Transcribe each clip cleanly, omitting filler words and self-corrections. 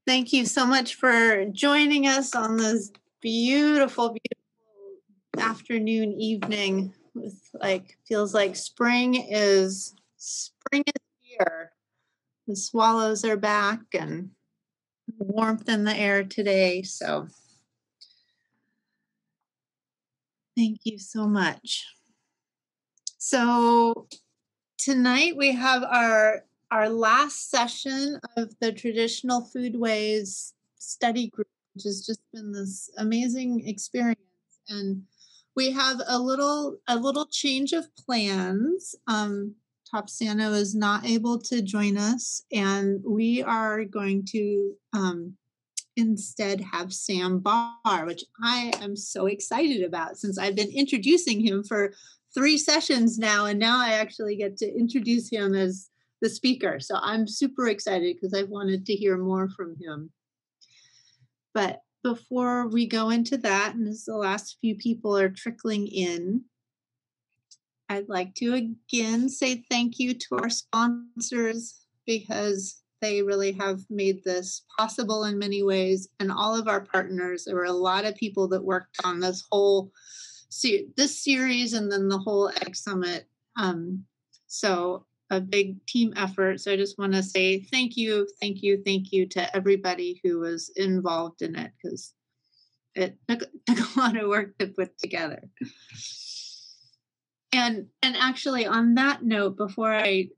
Thank you so much for joining us on this beautiful, beautiful afternoon, evening. With feels like spring is here. The swallows are back and warmth in the air today. So thank you so much. So tonight we have our last session of the Traditional Foodways study group, which has just been this amazing experience. And we have a little change of plans. Topsano is not able to join us, and we are going to instead have Sam Barr, which I am so excited about since I've been introducing him for 3 sessions now, and now I actually get to introduce him as the speaker. So I'm super excited because I've wanted to hear more from him. But before we go into that, and as the last few people are trickling in, I'd like to again say thank you to our sponsors because they really have made this possible in many ways, and all of our partners. There were a lot of people that worked on this whole this series and then the whole Egg Summit. So a big team effort. So I just want to say thank you to everybody who was involved in it, because it took a lot of work to put together. And actually, on that note, before I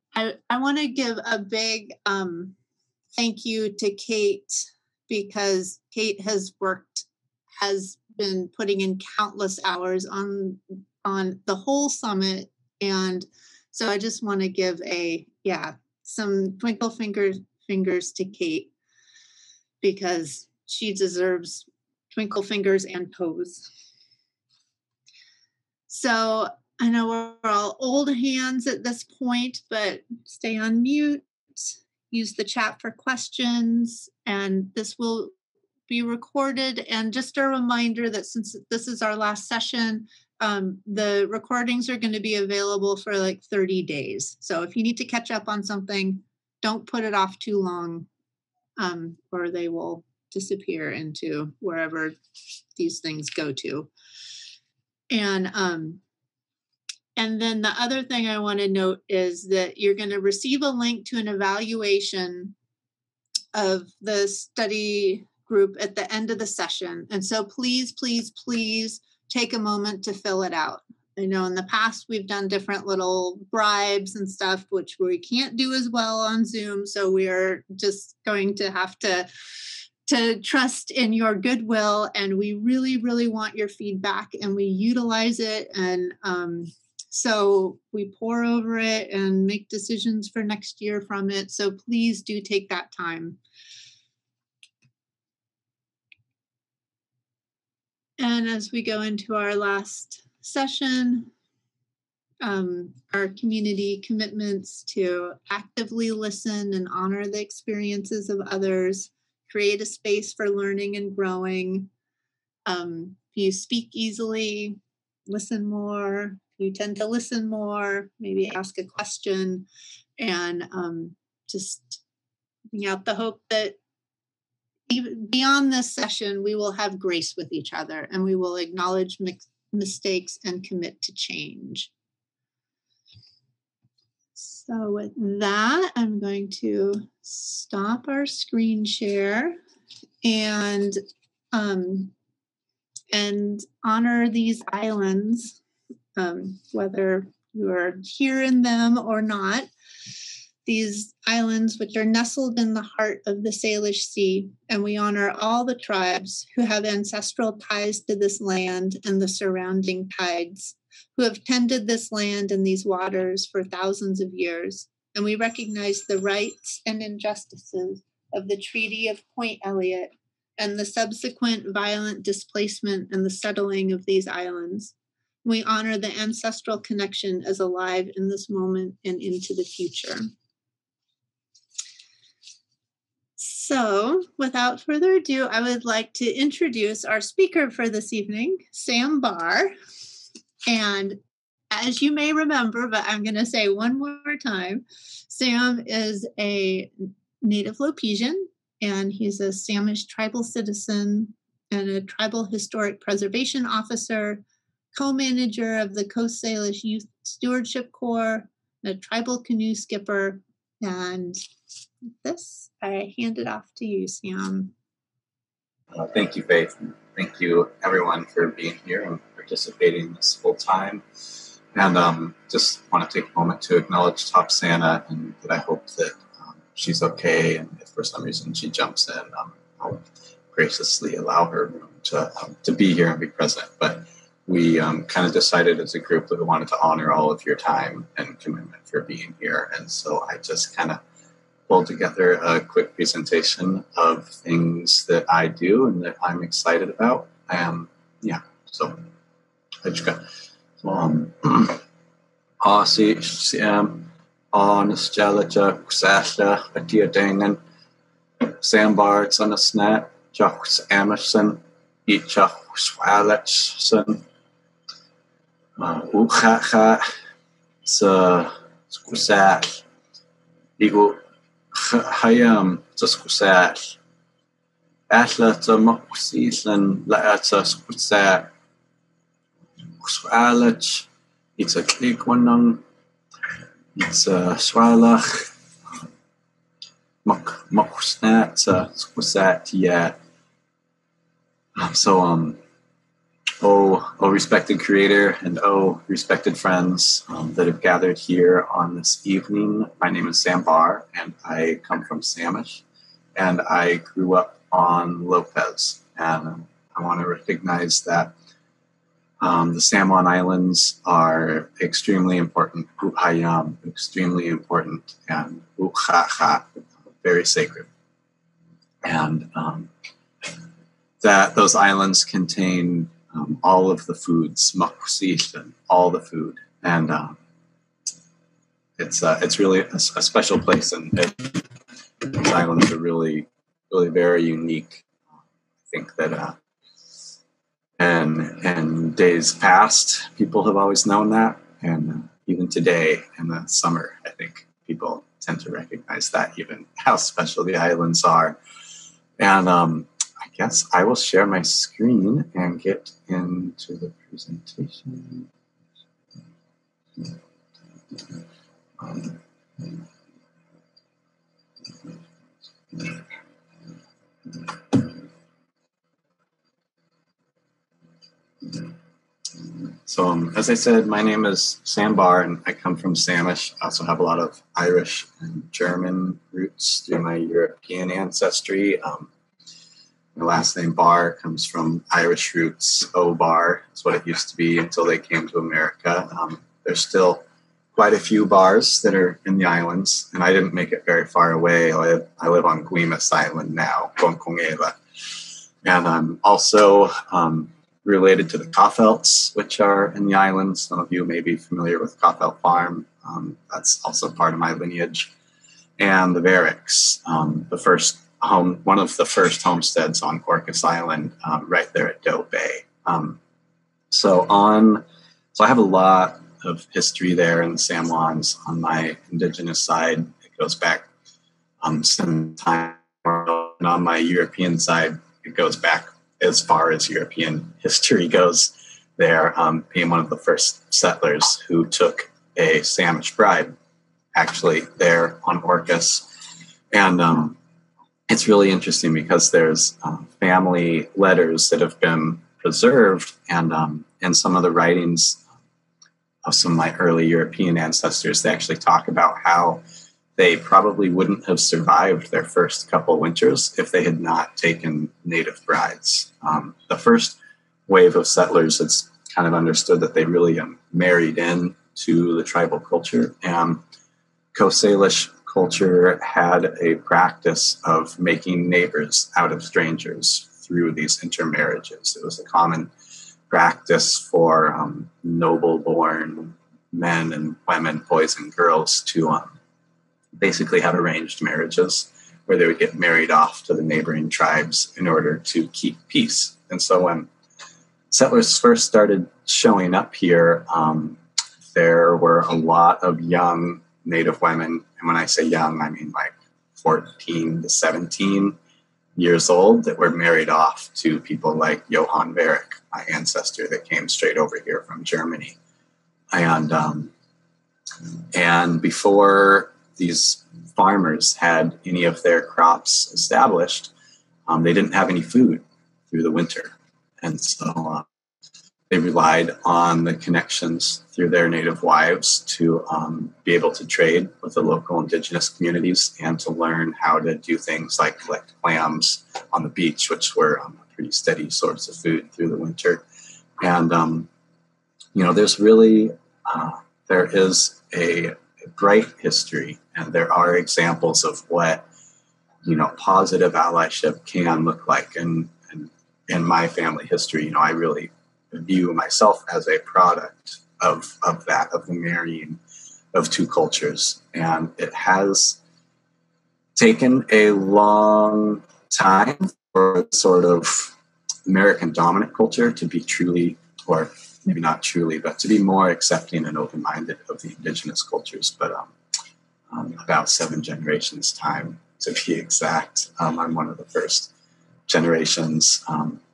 want to give a big thank you to Kate, because Kate has been putting in countless hours on the whole summit. And so I just want to give some twinkle fingers to Kate, because she deserves twinkle fingers and toes. So I know we're all old hands at this point, but stay on mute, use the chat for questions, and this will be recorded. And just a reminder that since this is our last session, the recordings are going to be available for 30 days. So if you need to catch up on something, don't put it off too long, or they will disappear into wherever these things go to. And then the other thing I want to note is that you're going to receive a link to an evaluation of the study group at the end of the session. And so please, please, please take a moment to fill it out. I know in the past we've done different little bribes and stuff, which we can't do as well on Zoom. So we are just going to have to trust in your goodwill. And we really, really want your feedback, and we utilize it. And so we pore over it and make decisions for next year from it. So please do take that time. And as we go into our last session, our community commitments to actively listen and honor the experiences of others, create a space for learning and growing. You speak easily, listen more. You tend to listen more, maybe ask a question, and just bring out the hope that even beyond this session, we will have grace with each other, and we will acknowledge mistakes and commit to change. So with that, I'm going to stop our screen share and honor these islands, whether you are here in them or not. These islands, which are nestled in the heart of the Salish Sea, and we honor all the tribes who have ancestral ties to this land and the surrounding tides, who have tended this land and these waters for thousands of years. And we recognize the rights and injustices of the Treaty of Point Elliott and the subsequent violent displacement and the settling of these islands. We honor the ancestral connection as alive in this moment and into the future. So, without further ado, I would like to introduce our speaker for this evening, Sam Barr. And as you may remember, but I'm going to say one more time, Sam is a native Lopesian. and he's a Samish tribal citizen and a tribal historic preservation officer, co-manager of the Coast Salish Youth Stewardship Corps, a tribal canoe skipper. And with this, I hand it off to you, Sam. Thank you, Faith. Thank you, everyone, for being here and participating this full time. And just want to take a moment to acknowledge Topsana, and that I hope that she's okay. And if for some reason she jumps in, I'll graciously allow her to be here and be present. But we kind of decided as a group that we wanted to honor all of your time and commitment for being here. And so I just kind of pulled together a quick presentation of things that I do and that I'm excited about. So I just got Nostalgia Kusasha Atiadangan Sambar Sanasnat Jocks Emerson Echa Swalletson Ukha Skusat Eagle Hayam Skusat Ashla Moxislan Laata Skusat Swallet it's a click one it's a swalach Moksnat Skusat yeah. So oh respected creator and oh respected friends that have gathered here on this evening. My name is Sam Barr and I come from Samish and I grew up on Lopez, and I want to recognize that the Samoan Islands are extremely important, Hayam, extremely important, and Ukhaha, very sacred. And that those islands contain all of the foods, makusishan, all the food. And it's really a special place, and these islands are really, really very unique. I think that and days past, people have always known that, and even today in the summer, I think people tend to recognize that, even how special the islands are. And I guess I will share my screen and get into the presentation. So as I said, my name is Sam Barr and I come from Samish. I also have a lot of Irish and German roots through my European ancestry. My last name Barr comes from Irish roots. O-Bar is what it used to be until they came to America. There's still quite a few bars that are in the islands, and I didn't make it very far away. I live on Guimas Island now, Kongkongela. And I'm also related to the Koffelts, which are in the islands. Some of you may be familiar with Koffelt Farm. That's also part of my lineage. And the Varricks, one of the first homesteads on Orcas Island, right there at Doe Bay. So I have a lot of history there in the Samoans on my indigenous side. It goes back some time. And on my European side, it goes back as far as European history goes there, being one of the first settlers who took a Samish bride, actually, there on Orcas. And it's really interesting because there's family letters that have been preserved, and some of the writings of some of my early European ancestors, they actually talk about how they probably wouldn't have survived their first couple winters if they had not taken native brides. The first wave of settlers, it's kind of understood that they really married in to the tribal culture. And Coast Salish culture had a practice of making neighbors out of strangers through these intermarriages. It was a common practice for noble-born men and women, boys and girls, to basically have arranged marriages where they would get married off to the neighboring tribes in order to keep peace. And so when settlers first started showing up here, there were a lot of young Native women. And when I say young, I mean like 14 to 17. years old that were married off to people like Johann Varick, my ancestor that came straight over here from Germany. And before these farmers had any of their crops established, they didn't have any food through the winter. And so they relied on the connections through their native wives to be able to trade with the local indigenous communities and to learn how to do things like collect clams on the beach, which were a pretty steady source of food through the winter. And, there's really, there is a bright history, and there are examples of what, positive allyship can look like. And in my family history, I really view myself as a product of the marrying of two cultures. And it has taken a long time for sort of American dominant culture to be truly, or maybe not truly, but to be more accepting and open-minded of the indigenous cultures. But about 7 generations time, to be exact. I'm one of the first generations,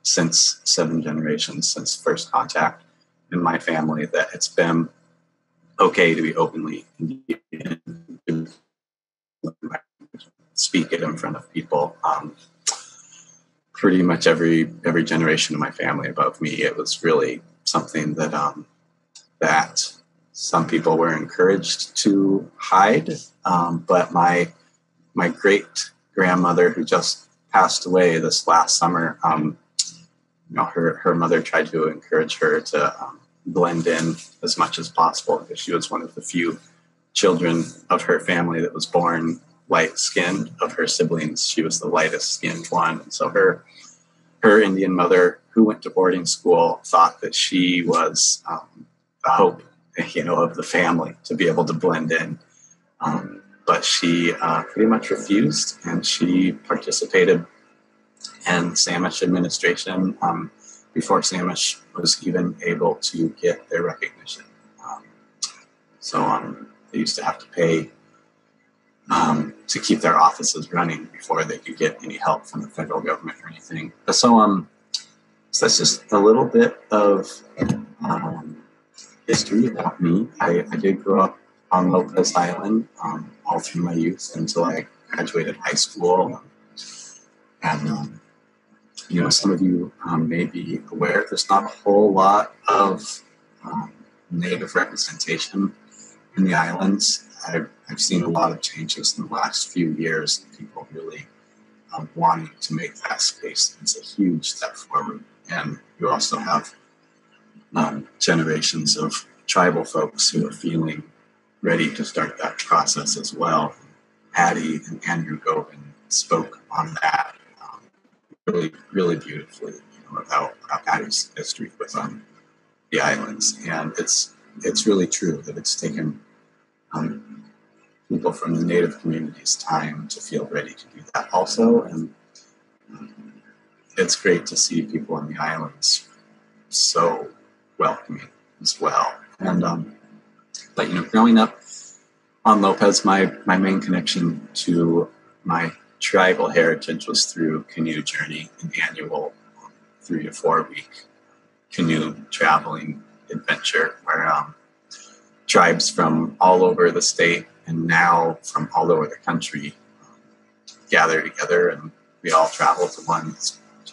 since 7 generations since first contact in my family, that it's been okay to be openly Indian, speak it in front of people. Pretty much every generation of my family above me, it was really something that that some people were encouraged to hide. But my great grandmother, who just passed away this last summer, her mother tried to encourage her to blend in as much as possible, because she was one of the few children of her family that was born light-skinned. Of her siblings, she was the lightest-skinned one. And so her Indian mother, who went to boarding school, thought that she was the hope, of the family to be able to blend in. But she pretty much refused, and she participated in Samish administration before Samish was even able to get their recognition. So they used to have to pay to keep their offices running before they could get any help from the federal government or anything. So that's just a little bit of history about me. I did grow up on Lopez Island all through my youth until I graduated high school. And, some of you may be aware there's not a whole lot of Native representation in the islands. I've seen a lot of changes in the last few years, people really wanting to make that space. It's a huge step forward. And you also have generations of tribal folks who are feeling ready to start that process as well. Patty and Andrew Govan spoke on that really, really beautifully, about Patty's history with the islands. And it's really true that it's taken people from the Native communities time to feel ready to do that also. And it's great to see people on the islands so welcoming as well. And but growing up on Lopez, my main connection to my tribal heritage was through Canoe Journey, an annual 3 to 4 week canoe traveling adventure where tribes from all over the state and now from all over the country gather together, and we all travel to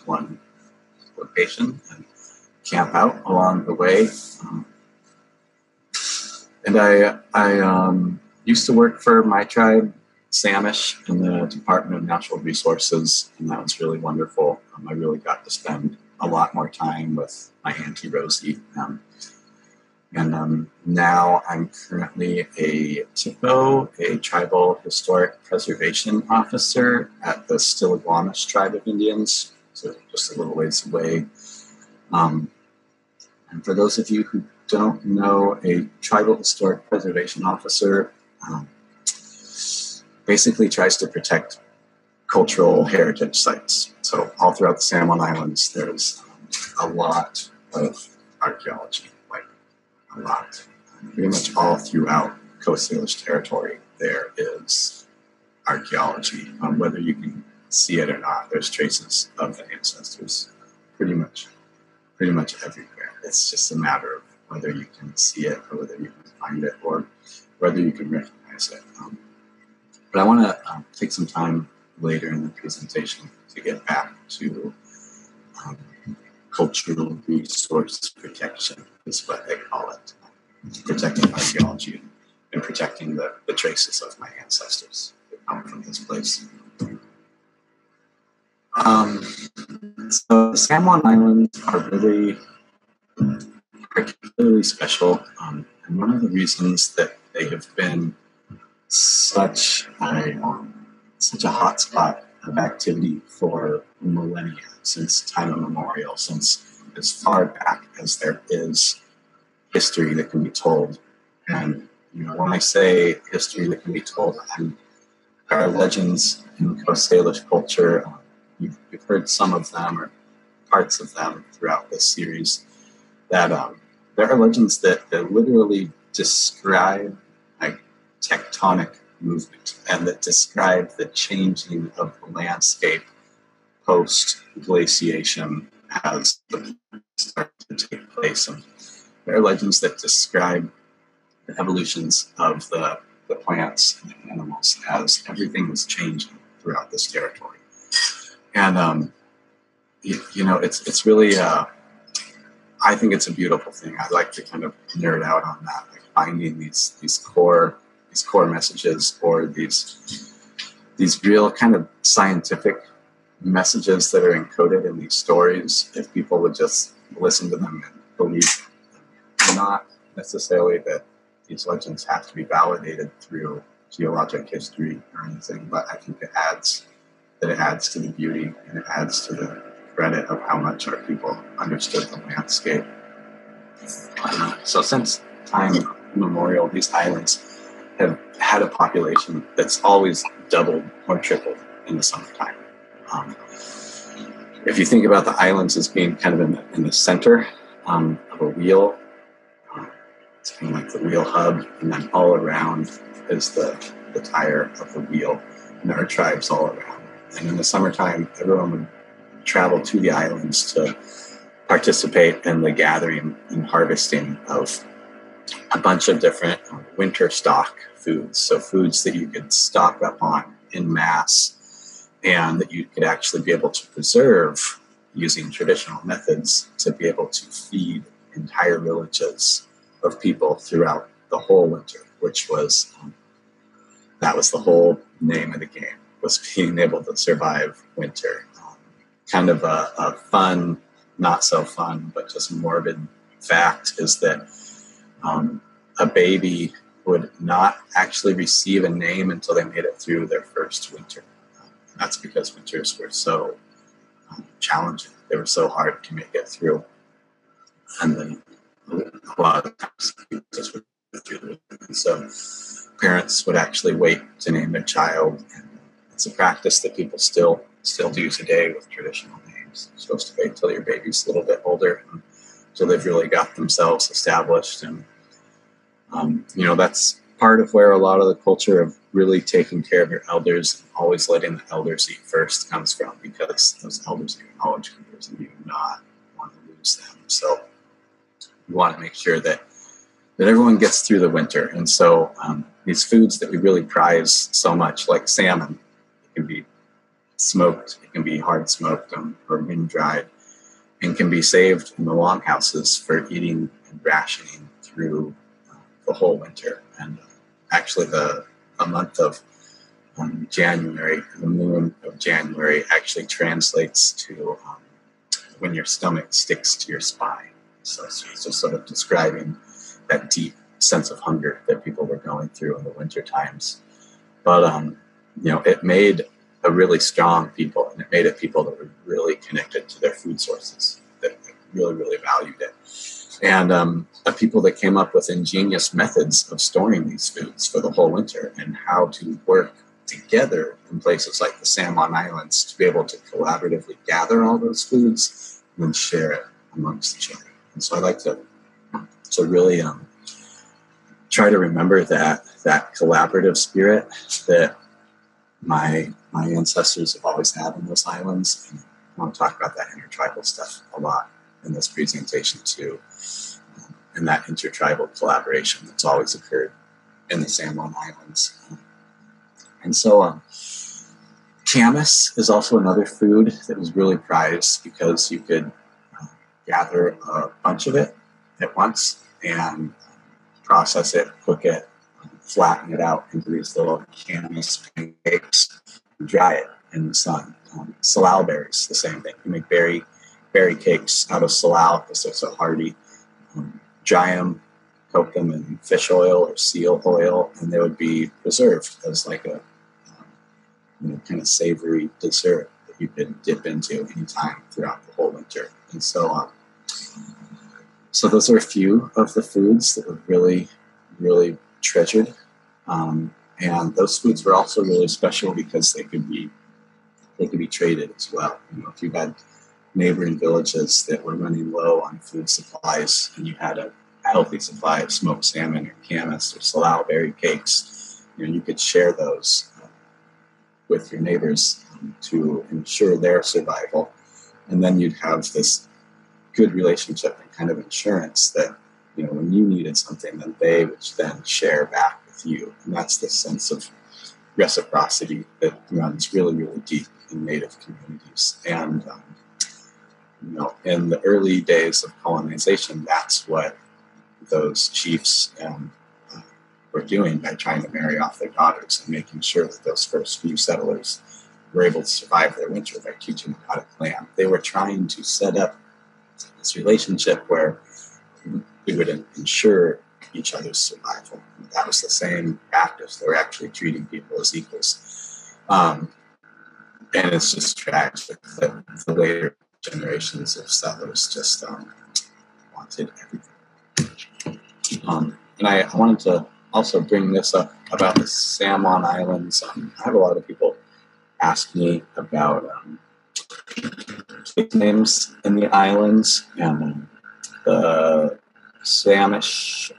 one location and camp out along the way. And I used to work for my tribe, Samish, in the Department of Natural Resources, and that was really wonderful. I really got to spend a lot more time with my Auntie Rosie. And now I'm currently a THPO, a Tribal Historic Preservation Officer at the Stillaguamish Tribe of Indians, so just a little ways away. And for those of you who don't know, a Tribal Historic Preservation Officer basically tries to protect cultural heritage sites. So all throughout the San Juan Islands, there's a lot of archaeology, like a lot. Pretty much all throughout Coast Salish territory, there is archaeology. Whether you can see it or not, there's traces of the ancestors pretty much everywhere. It's just a matter of whether you can see it or whether you can find it or whether you can recognize it. But I want to take some time later in the presentation to get back to cultural resource protection is what they call it. Protecting archaeology and protecting the traces of my ancestors that come from this place. So the San Juan Islands are really particularly special, and one of the reasons that they have been such a hotspot of activity for millennia, since time immemorial, since as far back as there is history that can be told. And when I say history that can be told, there are legends in Coast Salish culture. You've heard some of them or parts of them throughout this series. That there are legends that literally describe like tectonic movement and that describe the changing of the landscape post-glaciation as the plants start to take place. And there are legends that describe the evolutions of the plants and the animals as everything was changing throughout this territory. And it's really I think it's a beautiful thing. I like to kind of nerd out on that, like finding these core messages or these real kind of scientific messages that are encoded in these stories. If people would just listen to them and believe them. Not necessarily that these legends have to be validated through geologic history or anything, but I think it adds to the beauty and it adds to the credit of how much our people understood the landscape. So since time immemorial, these islands have had a population that's always doubled or tripled in the summertime. If you think about the islands as being kind of in the center of a wheel, it's kind of like the wheel hub, and then all around is the tire of the wheel, and there are tribes all around. And in the summertime, everyone would travel to the islands to participate in the gathering and harvesting of a bunch of different winter stock foods. So foods that you could stock up on in mass and that you could actually be able to preserve using traditional methods to be able to feed entire villages of people throughout the whole winter, which was, that was the whole name of the game, was being able to survive winter. Kind of a fun, not so fun, but just morbid fact is that a baby would not actually receive a name until they made it through their first winter. And that's because winters were so challenging. They were so hard to make it through. And then a lot of times people just would go through the winter. And so parents would actually wait to name their child. And it's a practice that people still do today with traditional names. You're supposed to wait until your baby's a little bit older until they've really got themselves established. And, that's part of where a lot of the culture of really taking care of your elders and always letting the elders eat first comes from, because those elders are your knowledge keepers and you do not want to lose them. So you want to make sure that everyone gets through the winter. And so these foods that we really prize so much, like salmon, it can be smoked, it can be hard smoked or wind dried, and can be saved in the longhouses for eating and rationing through the whole winter. And actually the month of January, the moon of January, actually translates to when your stomach sticks to your spine. So it's just sort of describing that deep sense of hunger that people were going through in the winter times. But it made a really strong people, and it made it people that were really connected to their food sources, that really, really valued it. And a people that came up with ingenious methods of storing these foods for the whole winter and how to work together in places like the San Juan Islands to be able to collaboratively gather all those foods and then share it amongst each other. And so I like to really try to remember that collaborative spirit that my my ancestors have always had on those islands. And I want to talk about that intertribal stuff a lot in this presentation too, and that intertribal collaboration that's always occurred in the San Juan Islands. And so camas is also another food that was really prized because you could gather a bunch of it at once and process it, cook it, flatten it out into these little camas pancakes, and dry it in the sun. Salal berries, the same thing. You make berry cakes out of salal because they're so hardy. Dry them, coat them in fish oil or seal oil, and they would be preserved as like a kind of savory dessert that you could dip into anytime throughout the whole winter. And so those are a few of the foods that were really, really treasured. And those foods were also really special because they could be traded as well. If you had neighboring villages that were running low on food supplies and you had a healthy supply of smoked salmon or camas or salal berry cakes, you could share those with your neighbors to ensure their survival. And then you'd have this good relationship and kind of insurance that, when you needed something, then they would then share back with you. And that's the sense of reciprocity that runs really, really deep in Native communities. And, in the early days of colonization, that's what those chiefs were doing by trying to marry off their daughters and making sure that those first few settlers were able to survive their winter by teaching them how to plan. They were trying to set up this relationship where we would ensure each other's survival. That was the same practice. They were actually treating people as equals. And it's just tragic that the later generations of settlers just wanted everything. And I wanted to also bring this up about the San Juan Islands. I have a lot of people ask me about names in the islands, and the Samish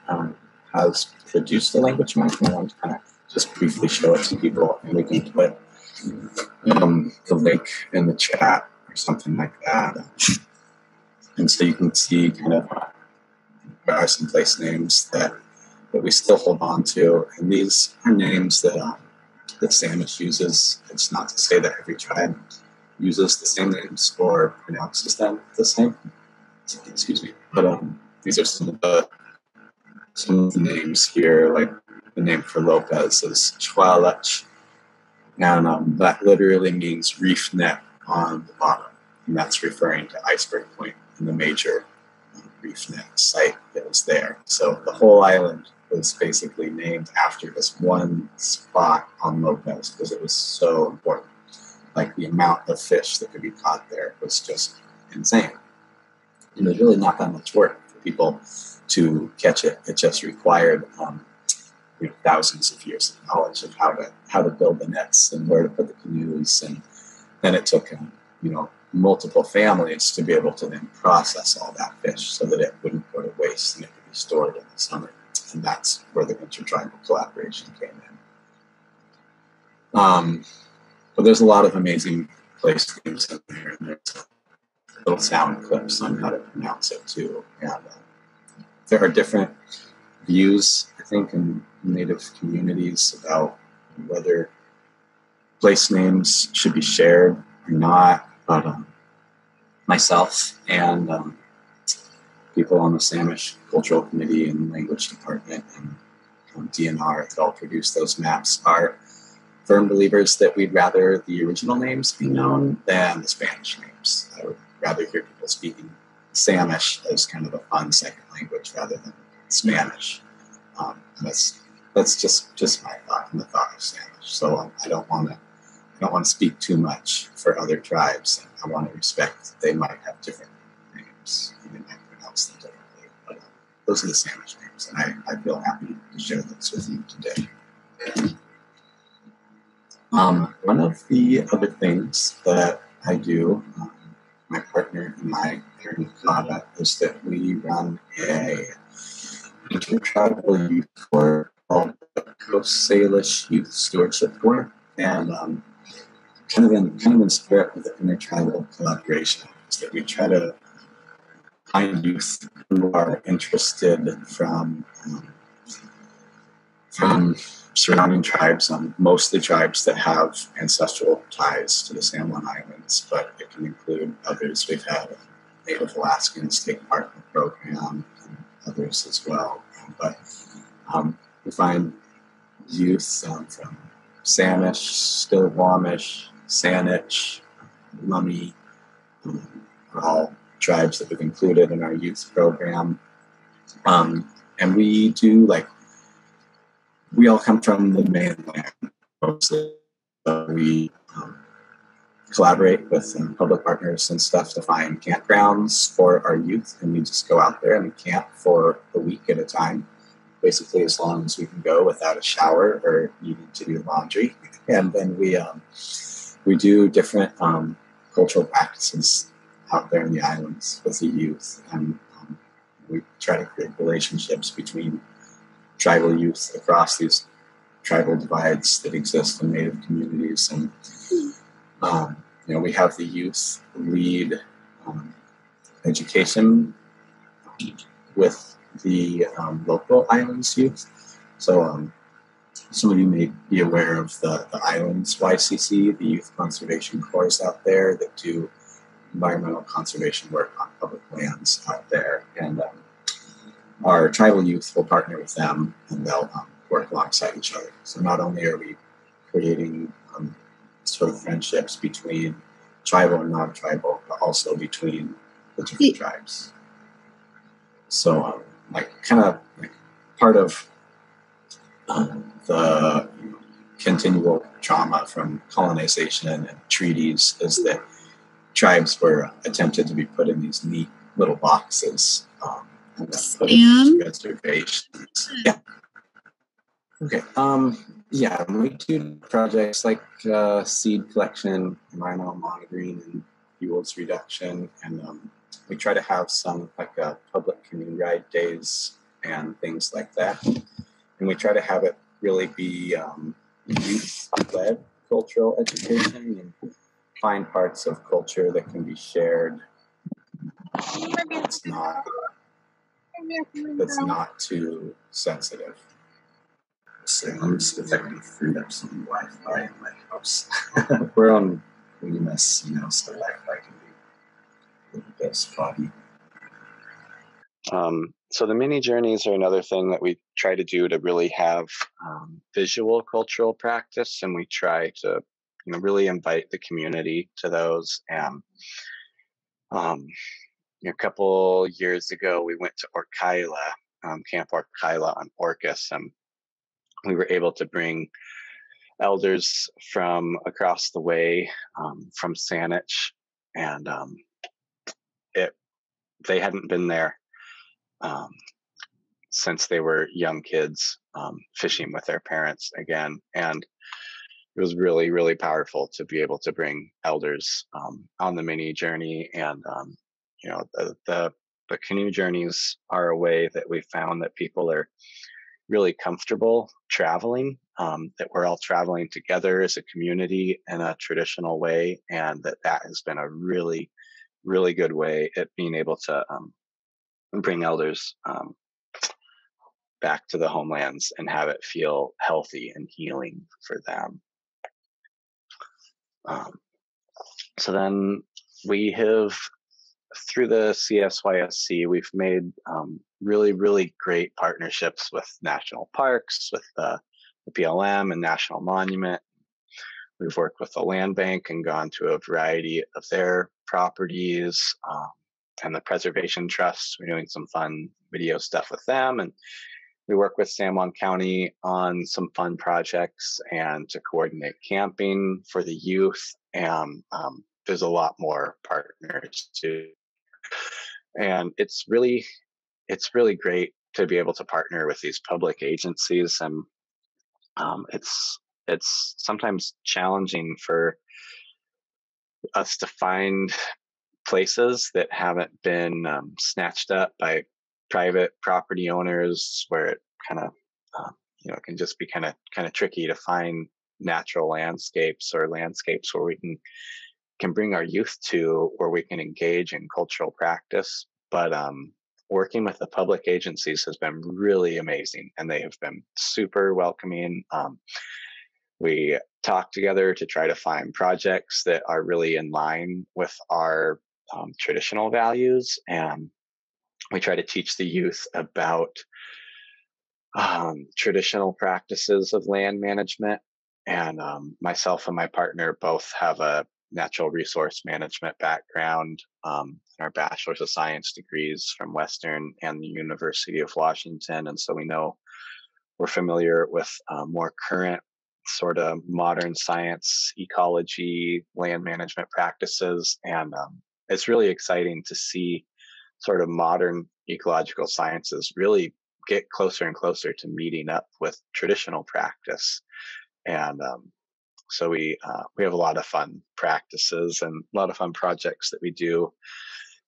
has produced a language map, and I want to kind of just briefly show it to people, and we can put the link in the chat or something like that. And so you can see kind of there are some place names that we still hold on to, and these are names that Samish uses. It's not to say that every tribe uses the same names or pronounces them the same. Excuse me, but these are some of the names here. Like the name for Lopez is Chwalach, and that literally means reef neck on the bottom, and that's referring to Iceberg Point and the major reef neck site that was there. So the whole island was basically named after this one spot on Lopez because it was so important. Like the amount of fish that could be caught there was just insane. And there's really not that much work for people to catch it. It just required thousands of years of knowledge of how to build the nets and where to put the canoes. And then it took multiple families to be able to then process all that fish so that it wouldn't go to waste and it could be stored in the summer. And that's where the intertribal collaboration came in. But there's a lot of amazing place names in there, and there's little sound clips on how to pronounce it too. And there are different views, I think, in Native communities about whether place names should be shared or not. But myself and people on the Samish Cultural Committee and Language Department and DNR that all produced those maps are firm believers that we'd rather the original names be known than the Spanish names. I would rather hear people speaking Samish as kind of a fun second language rather than Spanish. That's just my thought and the thought of Samish. So I don't want to speak too much for other tribes. I want to respect that they might have different names and they might pronounce them differently. But those are the Samish names, and I feel happy to share those with you today. One of the other things that I do, my partner and I here in Canada, is that we run a intertribal youth corps called the Coast Salish Youth Stewardship Corps. And kind of in spirit with the intertribal collaboration, is that we try to find youth who are interested from surrounding tribes, mostly tribes that have ancestral ties to the San Juan Islands, but it can include others. We've had Native Alaskans take part in the program, and others as well. But we find youth from Samish, Still-Wamish, Saanich, Lummi, are all tribes that we've included in our youth program. And we do we all come from the mainland mostly. So we collaborate with public partners and stuff to find campgrounds for our youth, and we just go out there and we camp for a week at a time, basically as long as we can go without a shower or needing to do laundry. And then we do different cultural practices out there in the islands with the youth, and we try to create relationships between tribal youth across these tribal divides that exist in Native communities. And we have the youth lead education with the local islands youth. So some of you may be aware of the Islands YCC, the Youth Conservation Corps out there that do environmental conservation work on public lands out there. And our tribal youth will partner with them, and they'll work alongside each other. So not only are we creating sort of friendships between tribal and non-tribal, but also between the different tribes. So part of the continual trauma from colonization and treaties is that tribes were attempted to be put in these neat little boxes and then put in reservations. Yeah. Okay. We do projects like seed collection, environmental monitoring, and fuels reduction, and we try to have some public canoe ride days and things like that. And we try to have it really be youth-led cultural education and find parts of culture that can be shared. That's not too sensitive. So I'm just if I can free up some Wi-Fi in my house. We're on EMS, so Wi-Fi can be a little bit spotty. So the mini journeys are another thing that we try to do to really have visual cultural practice, and we try to really invite the community to those. And a couple years ago, we went to Orkyla, Camp Orkyla on Orcas, and we were able to bring elders from across the way from Saanich, and they hadn't been there since they were young kids, fishing with their parents again. And it was really, really powerful to be able to bring elders on the mini journey. And the canoe journeys are a way that we found that people are really comfortable traveling, that we're all traveling together as a community in a traditional way, and that has been a really, really good way at being able to bring elders back to the homelands and have it feel healthy and healing for them. So then we have, through the CSYSC, we've made really, really great partnerships with national parks, with the BLM and National Monument. We've worked with the land bank and gone to a variety of their properties, and the Preservation Trust. We're doing some fun video stuff with them, and we work with San Juan County on some fun projects and to coordinate camping for the youth. And there's a lot more partners too. And it's really great to be able to partner with these public agencies. And it's sometimes challenging for us to find places that haven't been snatched up by private property owners, where it kind of it can just be kind of tricky to find natural landscapes or landscapes where we can bring our youth to, where we can engage in cultural practice. But working with the public agencies has been really amazing, and they have been super welcoming. We talk together to try to find projects that are really in line with our traditional values, and we try to teach the youth about traditional practices of land management. And myself and my partner both have a natural resource management background, our bachelor's of science degrees from Western and the University of Washington. And so we're familiar with more current sort of modern science, ecology, land management practices. And it's really exciting to see sort of modern ecological sciences really get closer and closer to meeting up with traditional practice. And so we have a lot of fun practices and a lot of fun projects that we do.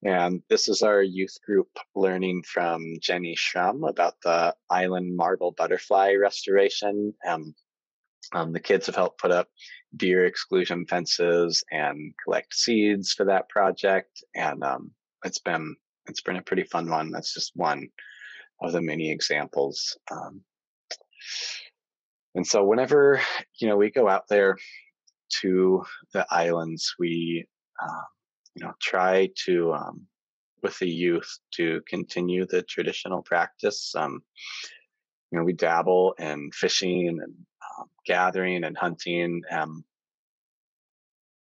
And this is our youth group learning from Jenny Schrum about the island marble butterfly restoration. The kids have helped put up deer exclusion fences and collect seeds for that project. And it's been a pretty fun one. That's just one of the many examples. And so whenever, we go out there to the islands, we, try to, with the youth, to continue the traditional practice. We dabble in fishing and gathering and hunting.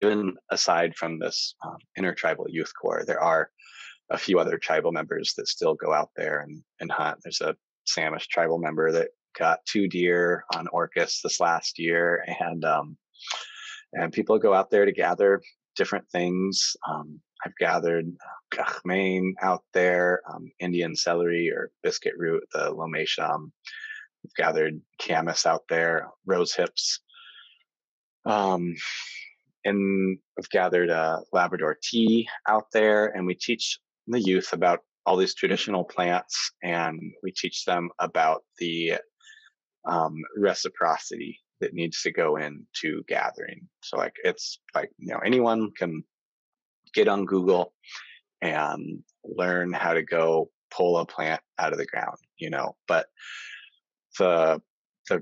Even aside from this intertribal youth corps, there are a few other tribal members that still go out there and hunt. There's a Samish tribal member that got 2 deer on Orcas this last year, and people go out there to gather different things. I've gathered kachmain out there, Indian celery or biscuit root, the lomesham. We've gathered camas out there, rose hips, and we've gathered Labrador tea out there, and we teach the youth about all these traditional plants, and we teach them about the reciprocity that needs to go into gathering. So it's like, anyone can get on Google and learn how to go pull a plant out of the ground, but the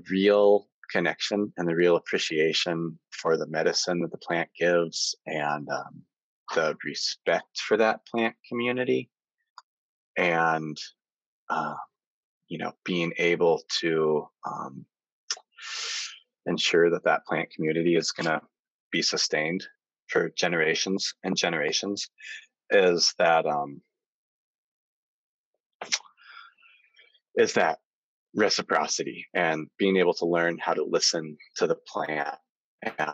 real connection and the real appreciation for the medicine that the plant gives, and the respect for that plant community, and being able to ensure that plant community is going to be sustained for generations and generations, is that reciprocity, and being able to learn how to listen to the plant, and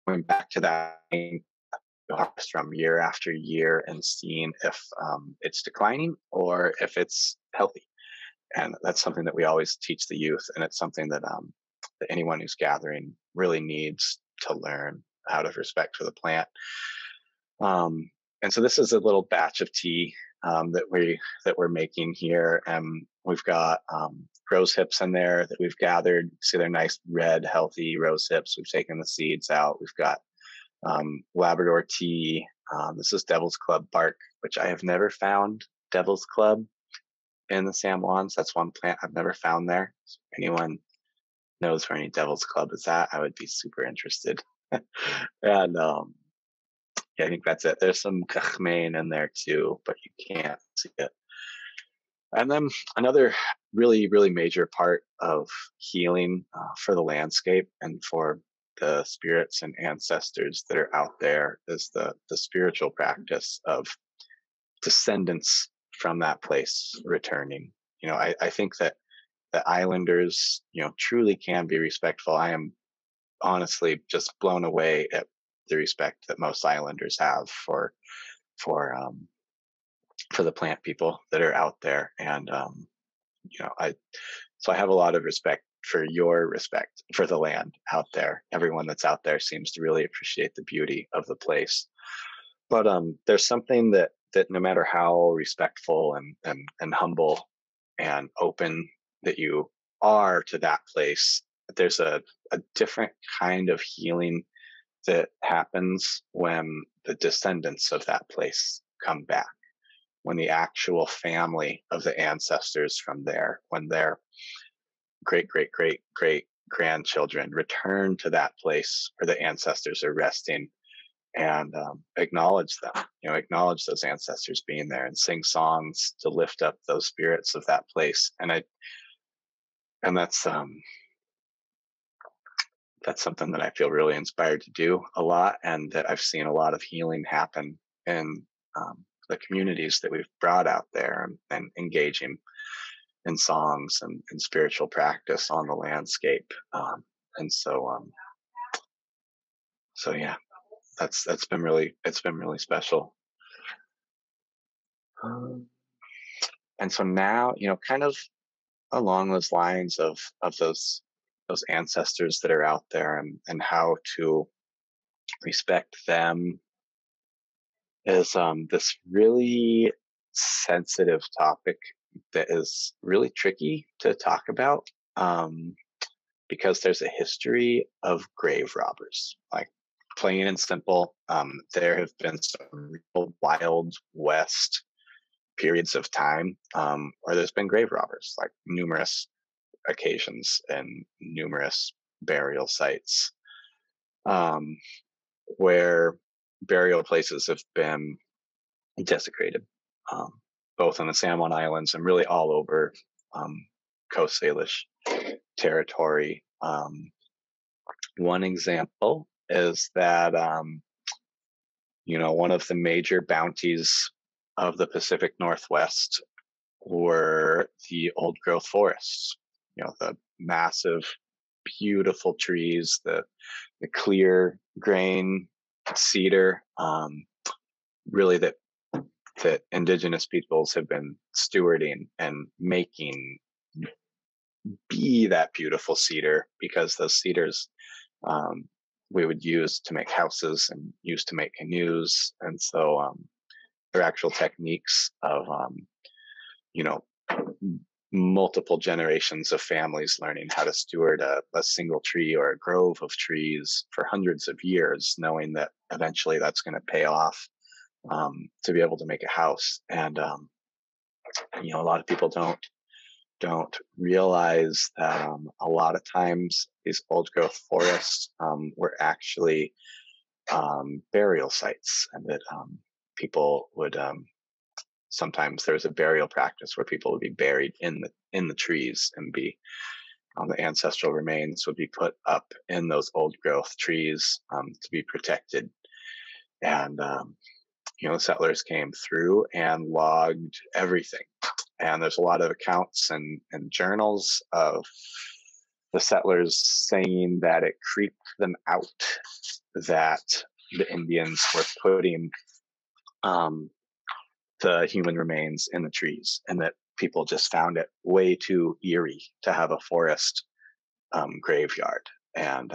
going back to that harvest from year after year and seeing if it's declining or if it's healthy. And that's something that we always teach the youth, and it's something that anyone who's gathering really needs to learn out of respect for the plant. And so this is a little batch of tea that we're making here, and we've got rose hips in there that we've gathered. See, they're nice red, healthy rose hips. We've taken the seeds out. We've got Labrador tea. This is Devil's Club bark, which I have never found Devil's Club in the San Juans. That's one plant I've never found there. So if anyone knows where any Devil's Club is at, I would be super interested. And I think that's it. There's some kachmain in there too, but you can't see it. And then another really, really major part of healing for the landscape and for the spirits and ancestors that are out there is the spiritual practice of descendants from that place returning. I think that the islanders, truly can be respectful. I am honestly just blown away at the respect that most islanders have for the plant people that are out there. And I have a lot of respect for your respect for the land out there. Everyone that's out there seems to really appreciate the beauty of the place. But there's something that no matter how respectful and humble and open that you are to that place, there's a different kind of healing that happens when the descendants of that place come back, when the actual family of the ancestors from there, when their great great great great grandchildren return to that place where the ancestors are resting, and acknowledge them, acknowledge those ancestors being there, and sing songs to lift up those spirits of that place. And that's something that I feel really inspired to do a lot, and that I've seen a lot of healing happen in the communities that we've brought out there, and engaging in songs and spiritual practice on the landscape. And so yeah, it's been really special. And so now, kind of along those lines of those ancestors that are out there, and how to respect them, is this really sensitive topic that is really tricky to talk about, because there's a history of grave robbers. Like, plain and simple, there have been some real Wild West periods of time where there's been grave robbers, like numerous occasions and numerous burial sites, where burial places have been desecrated, both on the San Juan Islands and really all over Coast Salish territory. One example is that one of the major bounties of the Pacific Northwest were the old growth forests. The massive, beautiful trees, the clear grain cedar, really that indigenous peoples have been stewarding and making be that beautiful cedar, because those cedars we would use to make houses and use to make canoes. And so there are actual techniques of multiple generations of families learning how to steward a single tree or a grove of trees for hundreds of years, knowing that eventually that's going to pay off to be able to make a house. And a lot of people don't realize that a lot of times these old growth forests were actually burial sites, and that people would sometimes there was a burial practice where people would be buried in the trees, and be the ancestral remains would be put up in those old growth trees to be protected. And the settlers came through and logged everything. And there's a lot of accounts and journals of the settlers saying that it creeped them out that the Indians were putting the human remains in the trees, and that people just found it way too eerie to have a forest graveyard. And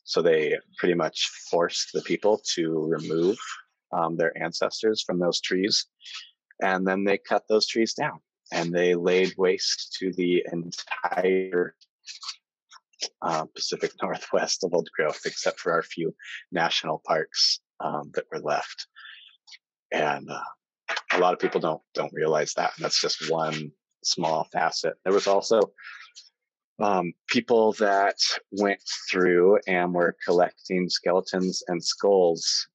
so they pretty much forced the people to remove their ancestors from those trees. And then they cut those trees down, and they laid waste to the entire Pacific Northwest of old growth, except for our few national parks that were left. And a lot of people don't realize that. And that's just one small facet. There was also people that went through and were collecting skeletons and skulls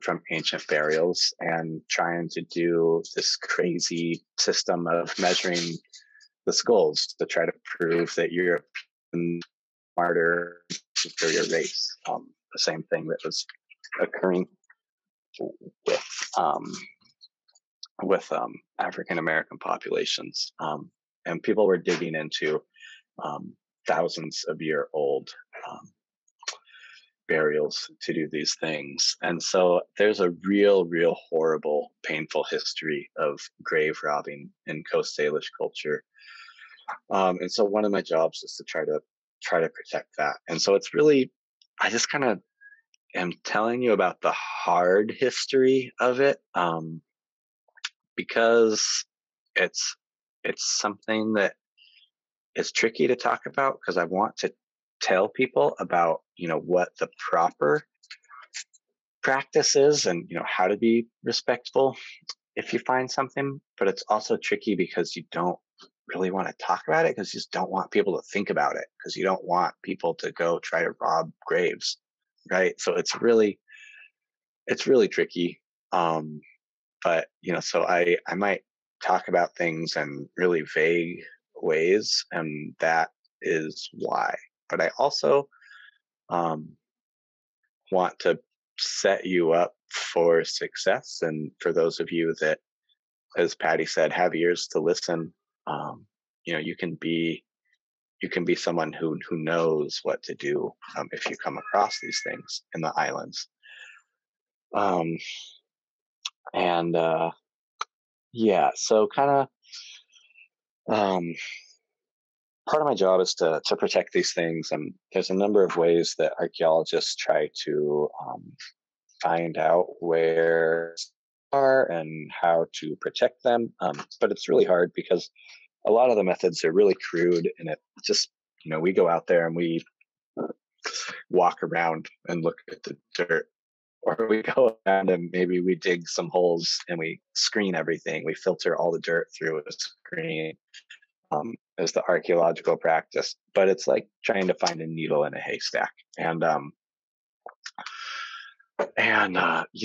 from ancient burials, and trying to do this crazy system of measuring the skulls to try to prove that you're a smarter, superior race. The same thing that was occurring with African American populations, and people were digging into thousands of year old burials to do these things. And so there's a real horrible, painful history of grave robbing in Coast Salish culture. And so one of my jobs is to try to protect that. And so it's really, I just kind of am telling you about the hard history of it, because it's something that is tricky to talk about because I want to tell people about, what the proper practice is and, how to be respectful if you find something. But it's also tricky because you don't really want to talk about it because you just don't want people to think about it because you don't want people to go try to rob graves. Right. So it's really tricky. But so I might talk about things in really vague ways, and that is why. But I also want to set you up for success, and for those of you that, as Patty said, have ears to listen, you can be someone who knows what to do if you come across these things in the islands. And yeah, so kind of part of my job is to protect these things, and there's a number of ways that archaeologists try to find out where are and how to protect them. But it's really hard because a lot of the methods are really crude, and it just, we go out there and we walk around and look at the dirt, or we go around and maybe we dig some holes and we screen everything. We filter all the dirt through a screen as the archaeological practice, but it's like trying to find a needle in a haystack. And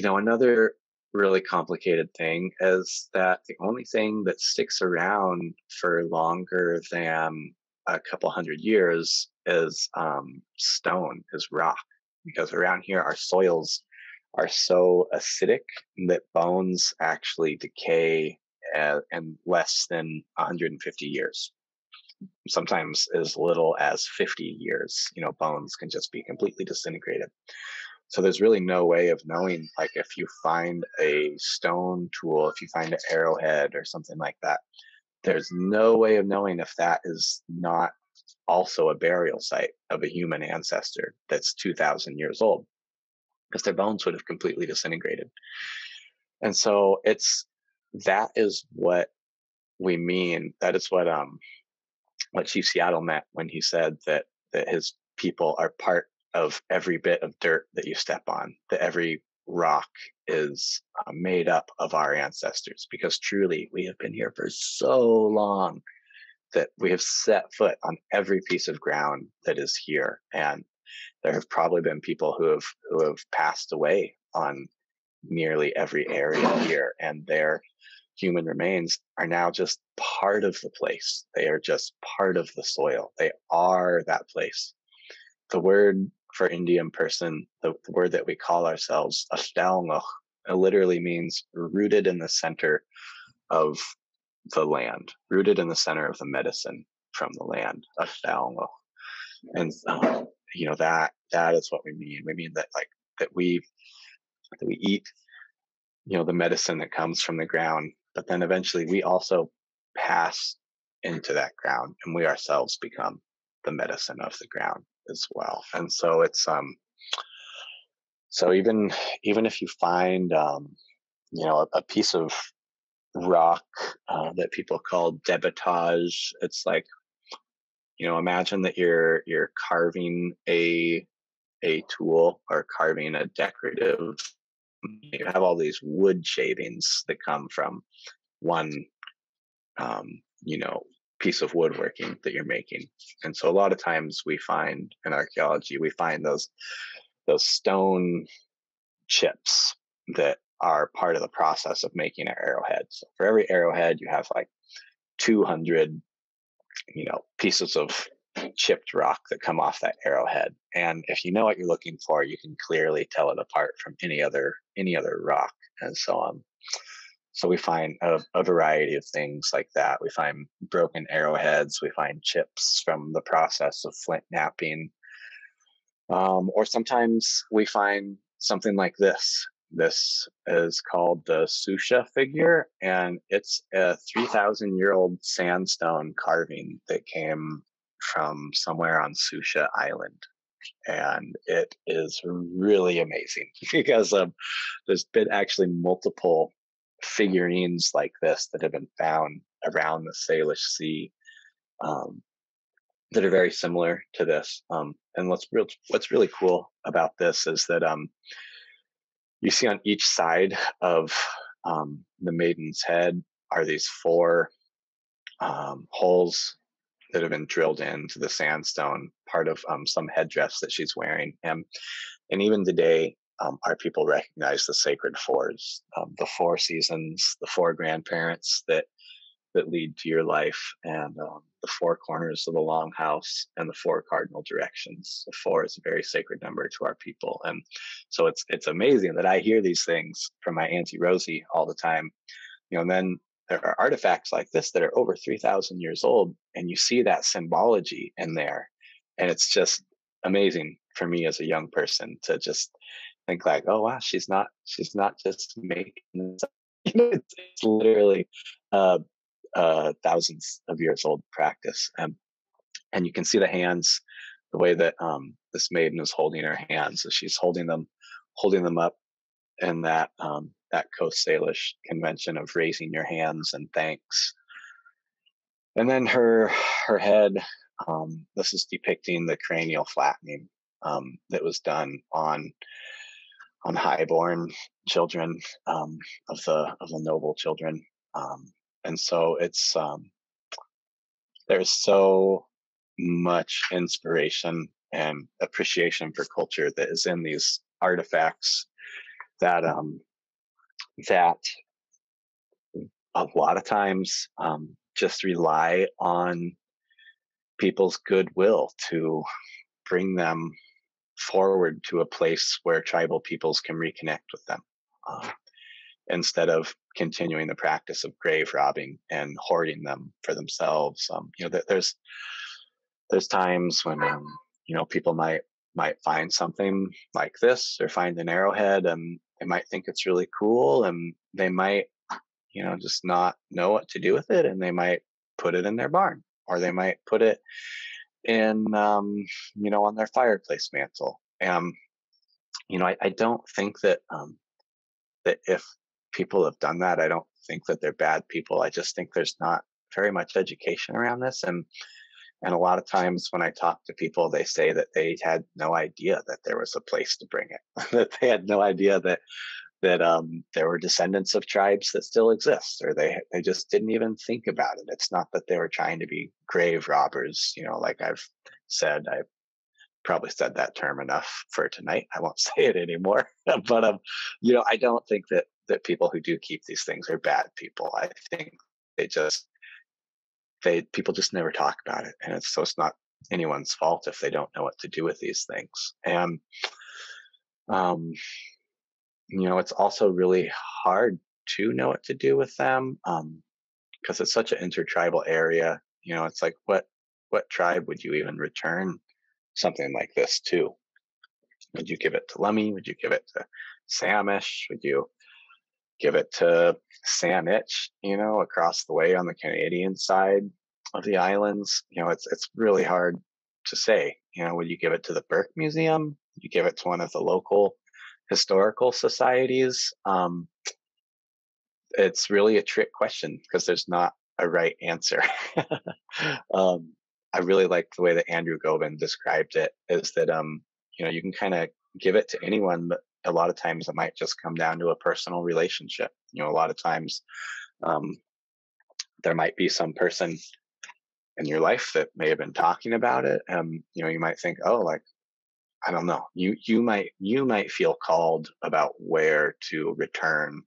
another really complicated thing is that the only thing that sticks around for longer than a couple hundred years is stone, is rock, because around here our soils are so acidic that bones actually decay in less than 150 years. Sometimes as little as 50 years, bones can just be completely disintegrated. So there's really no way of knowing, like if you find a stone tool, if you find an arrowhead or something like that, there's no way of knowing if that is not also a burial site of a human ancestor that's 2,000 years old, because their bones would have completely disintegrated. And so that is what we mean. That is what Chief Seattle meant when he said that his people are part of every bit of dirt that you step on, that every rock is made up of our ancestors, because truly we have been here for so long that we have set foot on every piece of ground that is here. And there have probably been people who have passed away on nearly every area here, and their human remains are now just part of the place. They are just part of the soil. They are that place. The word for Indian person, the word that we call ourselves, Ashtaungok, literally means rooted in the center of the land, rooted in the center of the medicine from the land, Ashtaungok. And that is what we mean. We mean that that we eat, the medicine that comes from the ground, but then eventually we also pass into that ground, and we ourselves become the medicine of the ground as well. And so it's so even if you find a piece of rock that people call debitage, it's like, imagine that you're carving a tool or carving a decorative. You have all these wood shavings that come from one piece of woodworking that you're making. And so a lot of times we find in archaeology, we find those stone chips that are part of the process of making an arrowhead. So for every arrowhead, you have like 200 pieces of chipped rock that come off that arrowhead. And if you know what you're looking for, you can clearly tell it apart from any other rock, and so on. So we find a variety of things like that. We find broken arrowheads. We find chips from the process of flint knapping. Or sometimes we find something like this. This is called the Susha figure, and it's a 3,000-year-old sandstone carving that came from somewhere on Susha Island. And it is really amazing because there's been actually multiple figurines like this that have been found around the Salish Sea that are very similar to this. And what's really cool about this is that you see on each side of the maiden's head are these four holes that have been drilled into the sandstone, part of some headdress that she's wearing. And even today, our people recognize the sacred fours, the four seasons, the four grandparents that lead to your life, and the four corners of the longhouse, and the four cardinal directions. The four is a very sacred number to our people, and so it's amazing that I hear these things from my Auntie Rosie all the time. And then there are artifacts like this that are over 3,000 years old, and you see that symbology in there, and it's just amazing for me as a young person to just think like, oh wow, she's not just making this up. It's literally thousands of years old practice. And you can see the hands, the way that this maiden is holding her hands. So she's holding them up in that Coast Salish convention of raising your hands and thanks. And then her head, this is depicting the cranial flattening that was done on highborn children of the noble children. And so it's there's so much inspiration and appreciation for culture that is in these artifacts that that a lot of times just rely on people's goodwill to bring them forward to a place where tribal peoples can reconnect with them, instead of continuing the practice of grave robbing and hoarding them for themselves. There's times when people might find something like this, or find an arrowhead, and they might think it's really cool, and they might just not know what to do with it, and they might put it in their barn, or they might put it in on their fireplace mantle. And I don't think that that if people have done that, I don't think that they're bad people. I just think there's not very much education around this, and a lot of times when I talk to people, they say that they had no idea that there was a place to bring it, that they had no idea that there were descendants of tribes that still exist, or they just didn't even think about it. It's not that they were trying to be grave robbers, like I've said. I probably said that term enough for tonight. I won't say it anymore. But I don't think that people who do keep these things are bad people. I think people just never talk about it, and it's not anyone's fault if they don't know what to do with these things. And it's also really hard to know what to do with them, because it's such an intertribal area. It's like, what tribe would you even return something like this to? Would you give it to Lummi? Would you give it to Samish? Would you give it to Saanich, across the way on the Canadian side of the islands? It's really hard to say. Would you give it to the Burke Museum? Would you give it to one of the local historical societies? It's really a trick question, because there's not a right answer. I really like the way that Andrew Govan described it, is that you can kind of give it to anyone, but a lot of times it might just come down to a personal relationship. A lot of times there might be some person in your life that may have been talking about it, and you might think, oh, like, I don't know, you might feel called about where to return